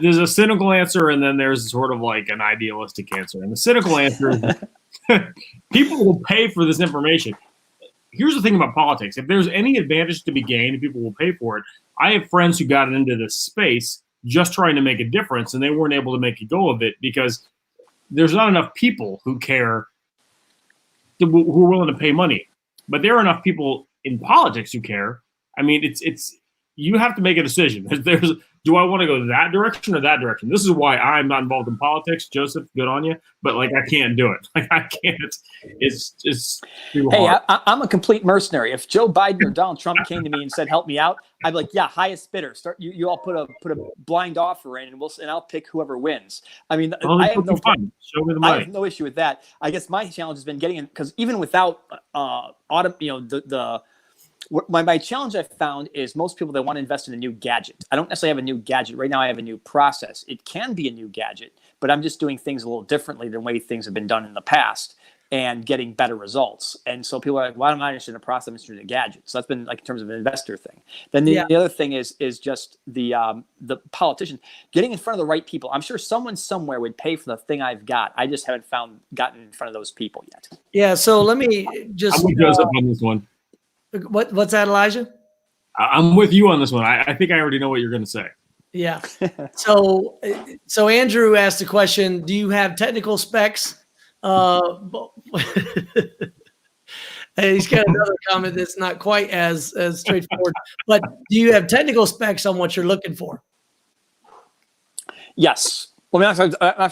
there's a cynical answer, and then there's sort of like an idealistic answer. And the cynical answer is people will pay for this information. Here's the thing about politics. If there's any advantage to be gained, people will pay for it. I have friends who got into this space just trying to make a difference, and they weren't able to make a go of it because there's not enough people who care, who are willing to pay money. But there are enough people in politics who care. I mean, it's you have to make a decision. Do I want to go that direction or that direction? This is why I'm not involved in politics. Joseph, good on you. But I can't do it. I can't. It's too hard. Hey, I'm a complete mercenary. If Joe Biden or Donald Trump came to me and said, help me out, I'd be like, yeah, highest bidder. Start. You all put a blind offer in and I'll pick whoever wins. I mean, I have no problem. Show me the money. I have no issue with that. I guess my challenge has been getting in, because even without my challenge I've found is most people that want to invest in a new gadget. I don't necessarily have a new gadget. Right now I have a new process. It can be a new gadget, but I'm just doing things a little differently than the way things have been done in the past and getting better results. And so people are like, why am I interested in a process? I'm interested in a gadget. So that's been like in terms of an investor thing. Then the other thing is just the politician getting in front of the right people. I'm sure someone somewhere would pay for the thing I've got. I just haven't gotten in front of those people yet. Yeah. So let me just. I'm with Joseph on this one. What's that, Elijah? I'm with you on this one. I think I already know what you're going to say. Yeah. So Andrew asked the question, do you have technical specs? He's got another comment that's not quite as straightforward, but do you have technical specs on what you're looking for? Yes. Well,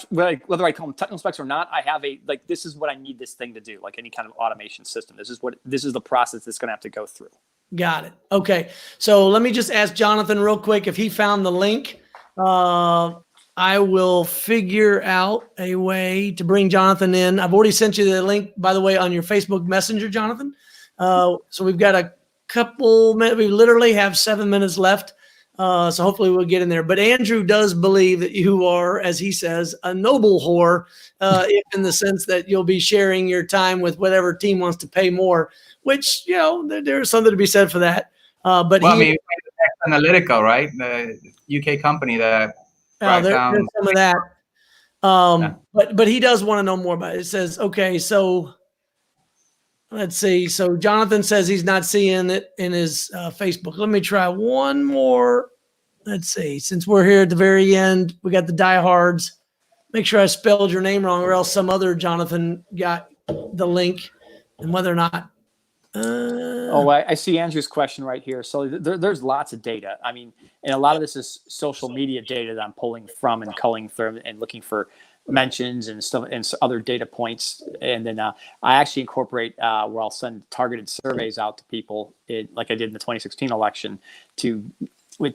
whether I call them technical specs or not, I have this is what I need this thing to do, like any kind of automation system. This is the process that's going to have to go through. Got it. Okay. So let me just ask Jonathan real quick if he found the link. I will figure out a way to bring Jonathan in. I've already sent you the link, by the way, on your Facebook Messenger, Jonathan. So we've got a couple minutes. We literally have 7 minutes left. So hopefully we'll get in there. But Andrew does believe that you are, as he says, a noble whore, in the sense that you'll be sharing your time with whatever team wants to pay more, which, there's something to be said for that. But Analytica, right? The UK company that there's some of that. But he does want to know more about it. It says, okay, so let's see. So Jonathan says he's not seeing it in his Facebook. Let me try one more. Let's see. Since we're here at the very end, we got the diehards. Make sure I spelled your name wrong, or else some other Jonathan got the link, and whether or not. I see Andrew's question right here. So there's lots of data. I mean, and a lot of this is social media data that I'm pulling from and culling through and looking for mentions and stuff and other data points. And then I actually incorporate where I'll send targeted surveys out to people, like I did in the 2016 election, to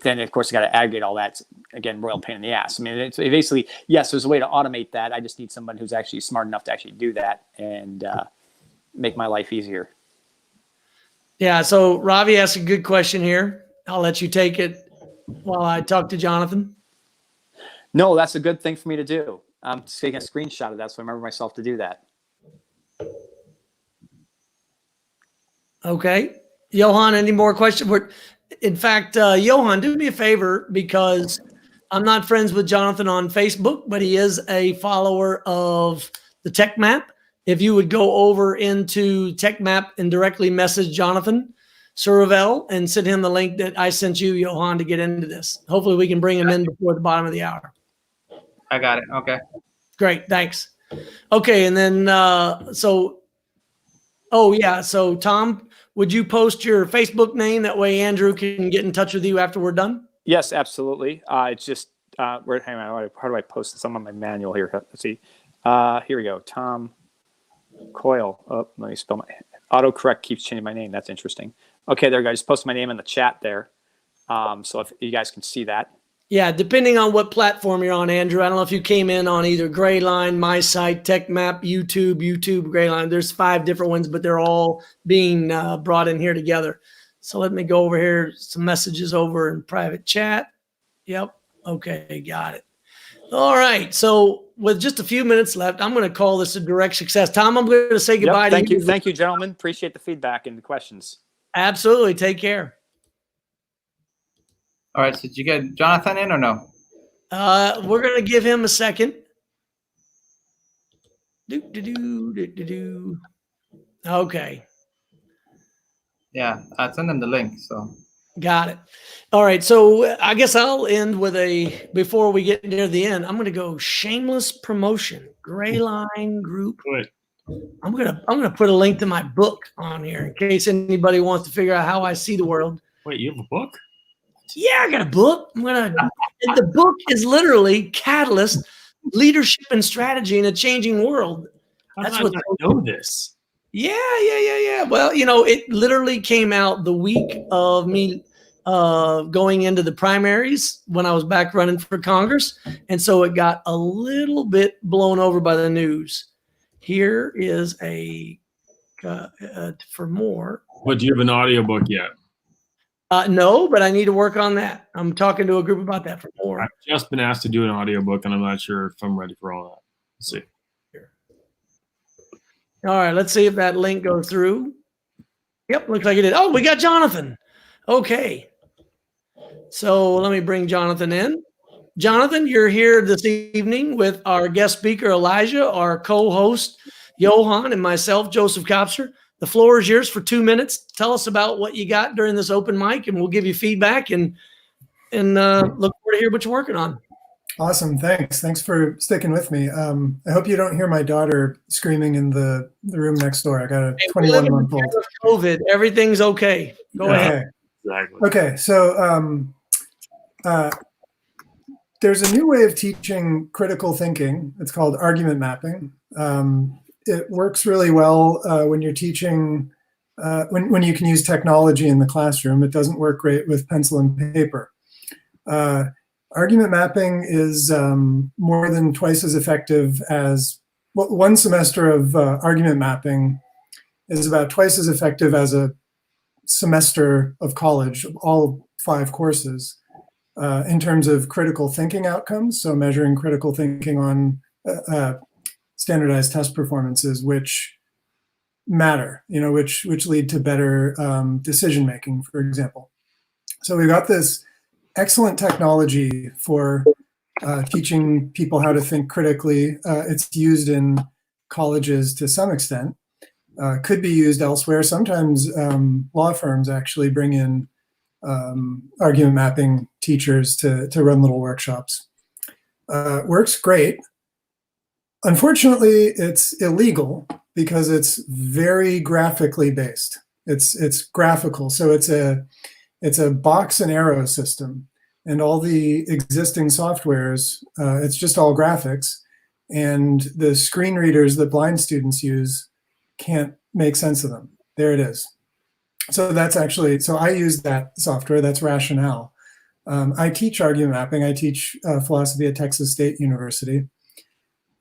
then of course you got to aggregate all that. Again, royal pain in the ass. I mean, it's basically, yes, there's a way to automate that. I just need someone who's actually smart enough to actually do that and make my life easier. Yeah. So Ravi asked a good question here. I'll let you take it while I talk to Jonathan. No, that's a good thing for me to do. I'm just taking a screenshot of that, so I remember myself to do that. Okay. Johan, any more questions? In fact, Johan, do me a favor, because I'm not friends with Jonathan on Facebook, but he is a follower of the Tech Map. If you would go over into Tech Map and directly message Jonathan Suravel and send him the link that I sent you, Johan, to get into this. Hopefully we can bring him in before the bottom of the hour. I got it. Okay. Great. Thanks. Okay. And then, so Tom, would you post your Facebook name? That way Andrew can get in touch with you after we're done. Yes, absolutely. It's just, hang on, how do I post this? I'm on my manual here. Let's see. Here we go. Tom Coyle. Oh, let me spell my, autocorrect keeps changing my name. That's interesting. Okay, there we go. I just posted my name in the chat there. So if you guys can see that. Yeah, depending on what platform you're on, Andrew. I don't know if you came in on either Grayline, My Site, TechMap, YouTube, Grayline. There's 5 different ones, but they're all being brought in here together. So let me go over here. Some messages over in private chat. Yep. Okay, got it. All right. So with just a few minutes left, I'm going to call this a direct success. Tom, I'm going to say goodbye to you. Thank you, gentlemen. Appreciate the feedback and the questions. Absolutely. Take care. All right. So did you get Jonathan in or no? We're going to give him a second. Okay. Yeah. I sent him the link. So. Got it. All right. So I guess I'll end with before we get near the end, I'm going to go shameless promotion, Grayline Group. Good. I'm going to put a link to my book on here in case anybody wants to figure out how I see the world. Wait, you have a book? Yeah, I got a book. The book is literally Catalyst, Leadership and Strategy in a Changing World. That's what I know this. Yeah. Well, it literally came out the week of me going into the primaries when I was back running for Congress. And so it got a little bit blown over by the news. Here is for more. But do you have an audiobook yet? No, but I need to work on that. I'm talking to a group about that for more. I've just been asked to do an audiobook, and I'm not sure if I'm ready for all that. Let's see. All right, let's see if that link goes through. Yep, looks like it did. Oh, we got Jonathan. Okay. So let me bring Jonathan in. Jonathan, you're here this evening with our guest speaker, Elijah, our co-host, Johan, and myself, Joseph Kopser. The floor is yours for 2 minutes. Tell us about what you got during this open mic, and we'll give you feedback and look forward to hear what you're working on. Awesome. Thanks for sticking with me. I hope you don't hear my daughter screaming in the room next door. I got a 21-month-old. COVID. Everything's okay. Go ahead. Exactly. Okay. So there's a new way of teaching critical thinking. It's called argument mapping. It works really well when you're teaching, when you can use technology in the classroom. It doesn't work great with pencil and paper. Argument mapping is more than twice as effective as, well, 1 semester of argument mapping is about twice as effective as a semester of college, all 5 courses, in terms of critical thinking outcomes. So measuring critical thinking on standardized test performances, which matter, which lead to better decision making, for example. So we got this excellent technology for teaching people how to think critically. It's used in colleges to some extent. Could be used elsewhere. Sometimes law firms actually bring in argument mapping teachers to run little workshops. Works great. Unfortunately, it's illegal because it's very graphically based. It's graphical, so it's a box and arrow system, and all the existing softwares, it's just all graphics, and the screen readers that blind students use can't make sense of them. There it is. So that's actually, so I use that software, that's Rationale. I teach argument mapping. I teach philosophy at Texas State University.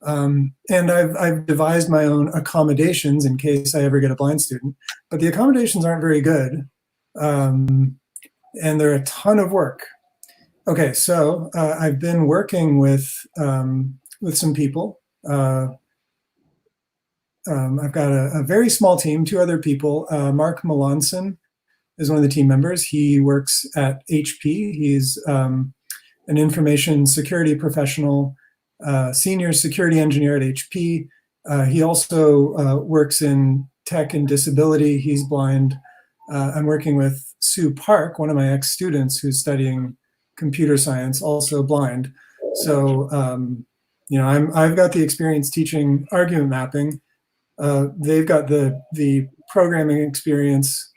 And I've devised my own accommodations in case I ever get a blind student, but the accommodations aren't very good. And they're a ton of work. Okay, so I've been working with some people. I've got a very small team, 2 other people. Mark Melanson is one of the team members. He works at HP. He's an information security professional, senior security engineer at HP. He also works in tech and disability. He's blind. I'm working with Sue Park, one of my ex-students who's studying computer science, also blind. So, I've got the experience teaching argument mapping. They've got the programming experience.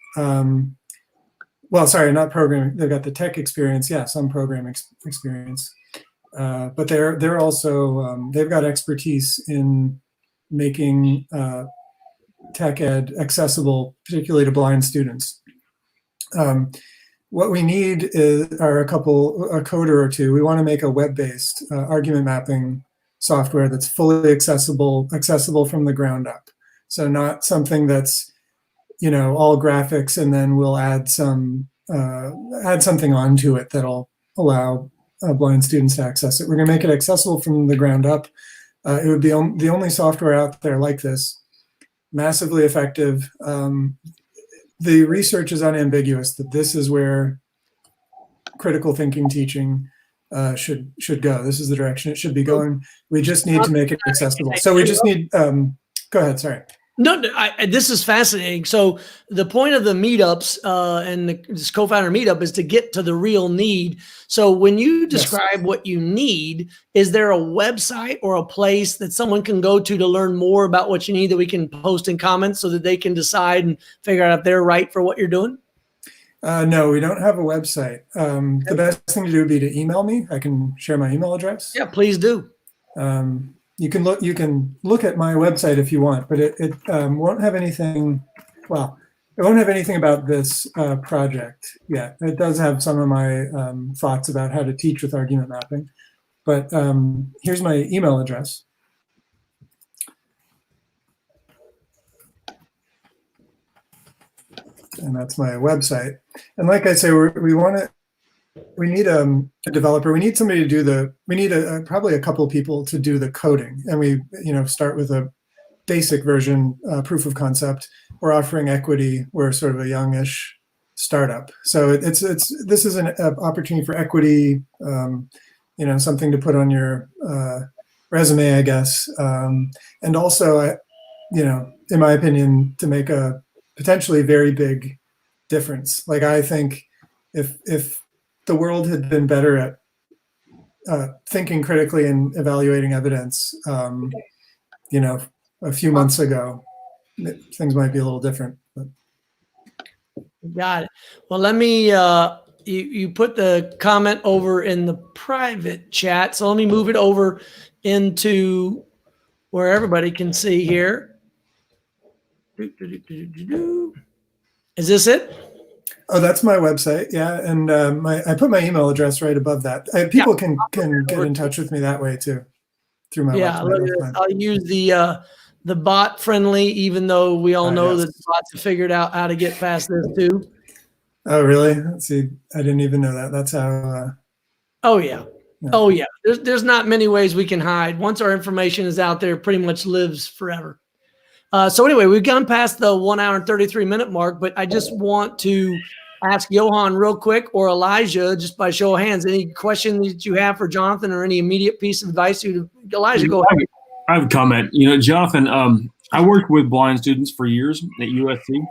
Well, sorry, not programming. They've got the tech experience. Yeah, some programming experience. But they're also they've got expertise in making tech ed accessible, particularly to blind students. What we need are a coder or two. We want to make a web-based argument mapping software that's fully accessible from the ground up. So not something that's, all graphics and then we'll add something onto it that'll allow blind students to access it. We're going to make it accessible from the ground up. It would be the only software out there like this, massively effective. The research is unambiguous that this is where critical thinking teaching should go. This is the direction it should be going. We just need to make it accessible. So we just need, go ahead, sorry. No, this is fascinating. So the point of the meetups and this co-founder meetup is to get to the real need. So when you describe what you need, is there a website or a place that someone can go to learn more about what you need that we can post in comments so that they can decide and figure out if they're right for what you're doing? No, we don't have a website. The best thing to do would be to email me. I can share my email address. Yeah, please do. You can look at my website if you want, but it won't have anything. Well, it won't have anything about this project yet. It does have some of my thoughts about how to teach with argument mapping. But here's my email address. And that's my website. And like I say, we need a developer. We need somebody to do we need probably a couple of people to do the coding. And we, start with a basic version, proof of concept. We're offering equity. We're sort of a youngish startup. So this is an opportunity for equity, something to put on your resume, I guess. And also, in my opinion, to make a potentially very big difference. Like I think if the world had been better at thinking critically and evaluating evidence, a few months ago, things might be a little different. But. Got it. Well, let me, you put the comment over in the private chat. So let me move it over into where everybody can see here. Is this it? Oh, that's my website. Yeah. And I put my email address right above that. People can get in touch with me that way too, through my website. I'll use the bot friendly, even though we all know that the bots have figured out how to get past this too. Oh, really? Let's see. I didn't even know that. That's how. Oh, yeah. Oh, yeah. There's not many ways we can hide. Once our information is out there, it pretty much lives forever. So anyway, we've gone past the 1 hour and 33-minute mark, but I just want to ask Johan real quick, or Elijah, just by show of hands, any question that you have for Jonathan or any immediate piece of advice? Elijah, go ahead. I have a comment. Jonathan, I worked with blind students for years at USC,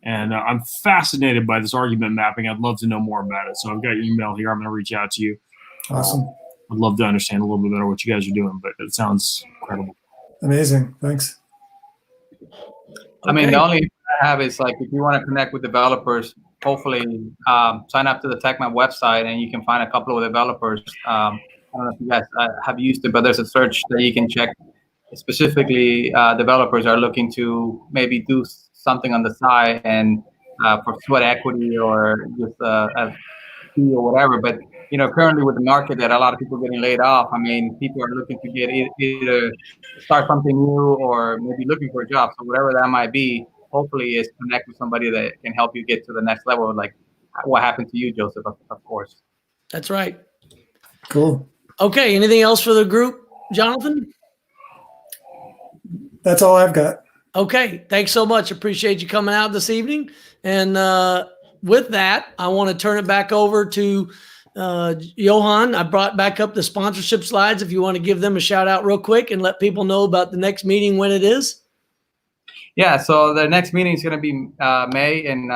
and I'm fascinated by this argument mapping. I'd love to know more about it. So I've got your email here. I'm going to reach out to you. Awesome. I'd love to understand a little bit better what you guys are doing, but it sounds incredible. Amazing. Thanks. I mean, the only thing I have is if you want to connect with developers, hopefully sign up to the TechMap website and you can find a couple of developers. I don't know if you guys have used it, but there's a search that you can check. Specifically, developers are looking to maybe do something on the side and for sweat equity or just fee or whatever. But currently with the market that a lot of people getting laid off, I mean, people are looking to get either start something new or maybe looking for a job. So whatever that might be, hopefully is connect with somebody that can help you get to the next level, like what happened to you, Joseph, of course. That's right. Cool. Okay. Anything else for the group, Jonathan? That's all I've got. Okay. Thanks so much. Appreciate you coming out this evening. And with that, I want to turn it back over to Johan. I brought back up the sponsorship slides. If you want to give them a shout out real quick and let people know about the next meeting when it is. Yeah. So the next meeting is going to be May, and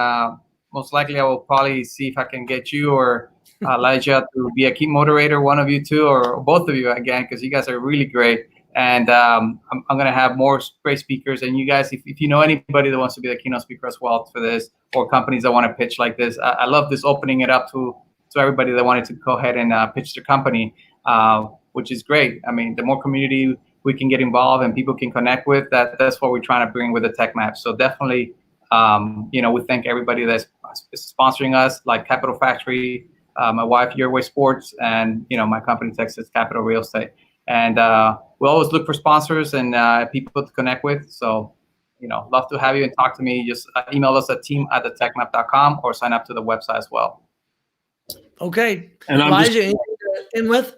most likely I will probably see if I can get you or Elijah to be a key moderator, one of you two, or both of you again, because you guys are really great. And I'm going to have more great speakers. And you guys, if you know anybody that wants to be the keynote speaker as well for this, or companies that want to pitch like this, I love this opening it up to everybody that wanted to go ahead and pitch their company, which is great. I mean, the more community we can get involved and people can connect with, that's what we're trying to bring with the Tech Map. So definitely, we thank everybody that's sponsoring us, like Capital Factory, my wife, Your Way Sports, and my company, Texas Capital Real Estate. And we always look for sponsors and people to connect with. So, love to have you and talk to me. Just email us at team@thetechmap.com or sign up to the website as well. Okay. And Elijah, anything to end with?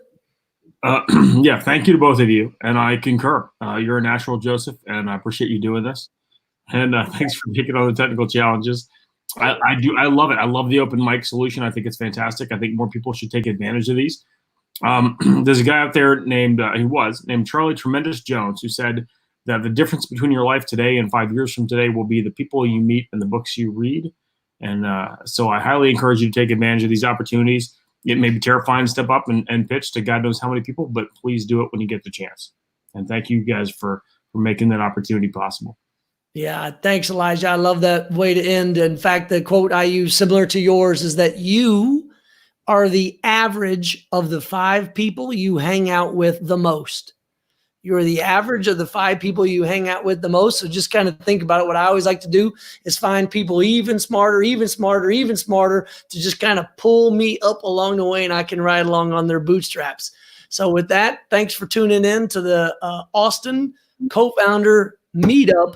Yeah, thank you to both of you. And I concur. You're a natural, Joseph, and I appreciate you doing this. And thanks for taking on the technical challenges. I love it. I love the open mic solution. I think it's fantastic. I think more people should take advantage of these. There's a guy out there named Charlie Tremendous Jones, who said that the difference between your life today and 5 years from today will be the people you meet and the books you read. And so I highly encourage you to take advantage of these opportunities. It may be terrifying to step up and pitch to God knows how many people, but please do it when you get the chance. And thank you guys for making that opportunity possible. Yeah, thanks, Elijah. I love that way to end. In fact, the quote I use, similar to yours, is that you are the average of the 5 people you hang out with the most. You're the average of the 5 people you hang out with the most. So just kind of think about it. What I always like to do is find people even smarter to just kind of pull me up along the way, and I can ride along on their bootstraps. So with that, thanks for tuning in to the Austin Co-Founder Meetup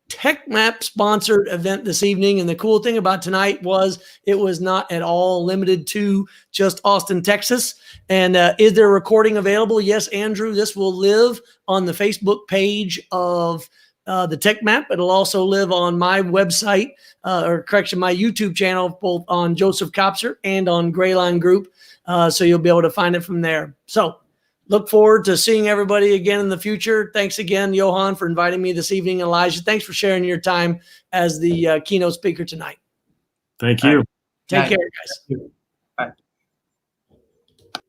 Tech Map sponsored event this evening. And the cool thing about tonight was it was not at all limited to just Austin, Texas. And is there a recording available? Yes, Andrew, this will live on the Facebook page of the Tech Map. It'll also live on my website, my YouTube channel, both on Joseph Kopser and on Grayline Group. So you'll be able to find it from there. So look forward to seeing everybody again in the future. Thanks again, Johan, for inviting me this evening. Elijah, thanks for sharing your time as the keynote speaker tonight. Thank you. Take care, guys. Bye.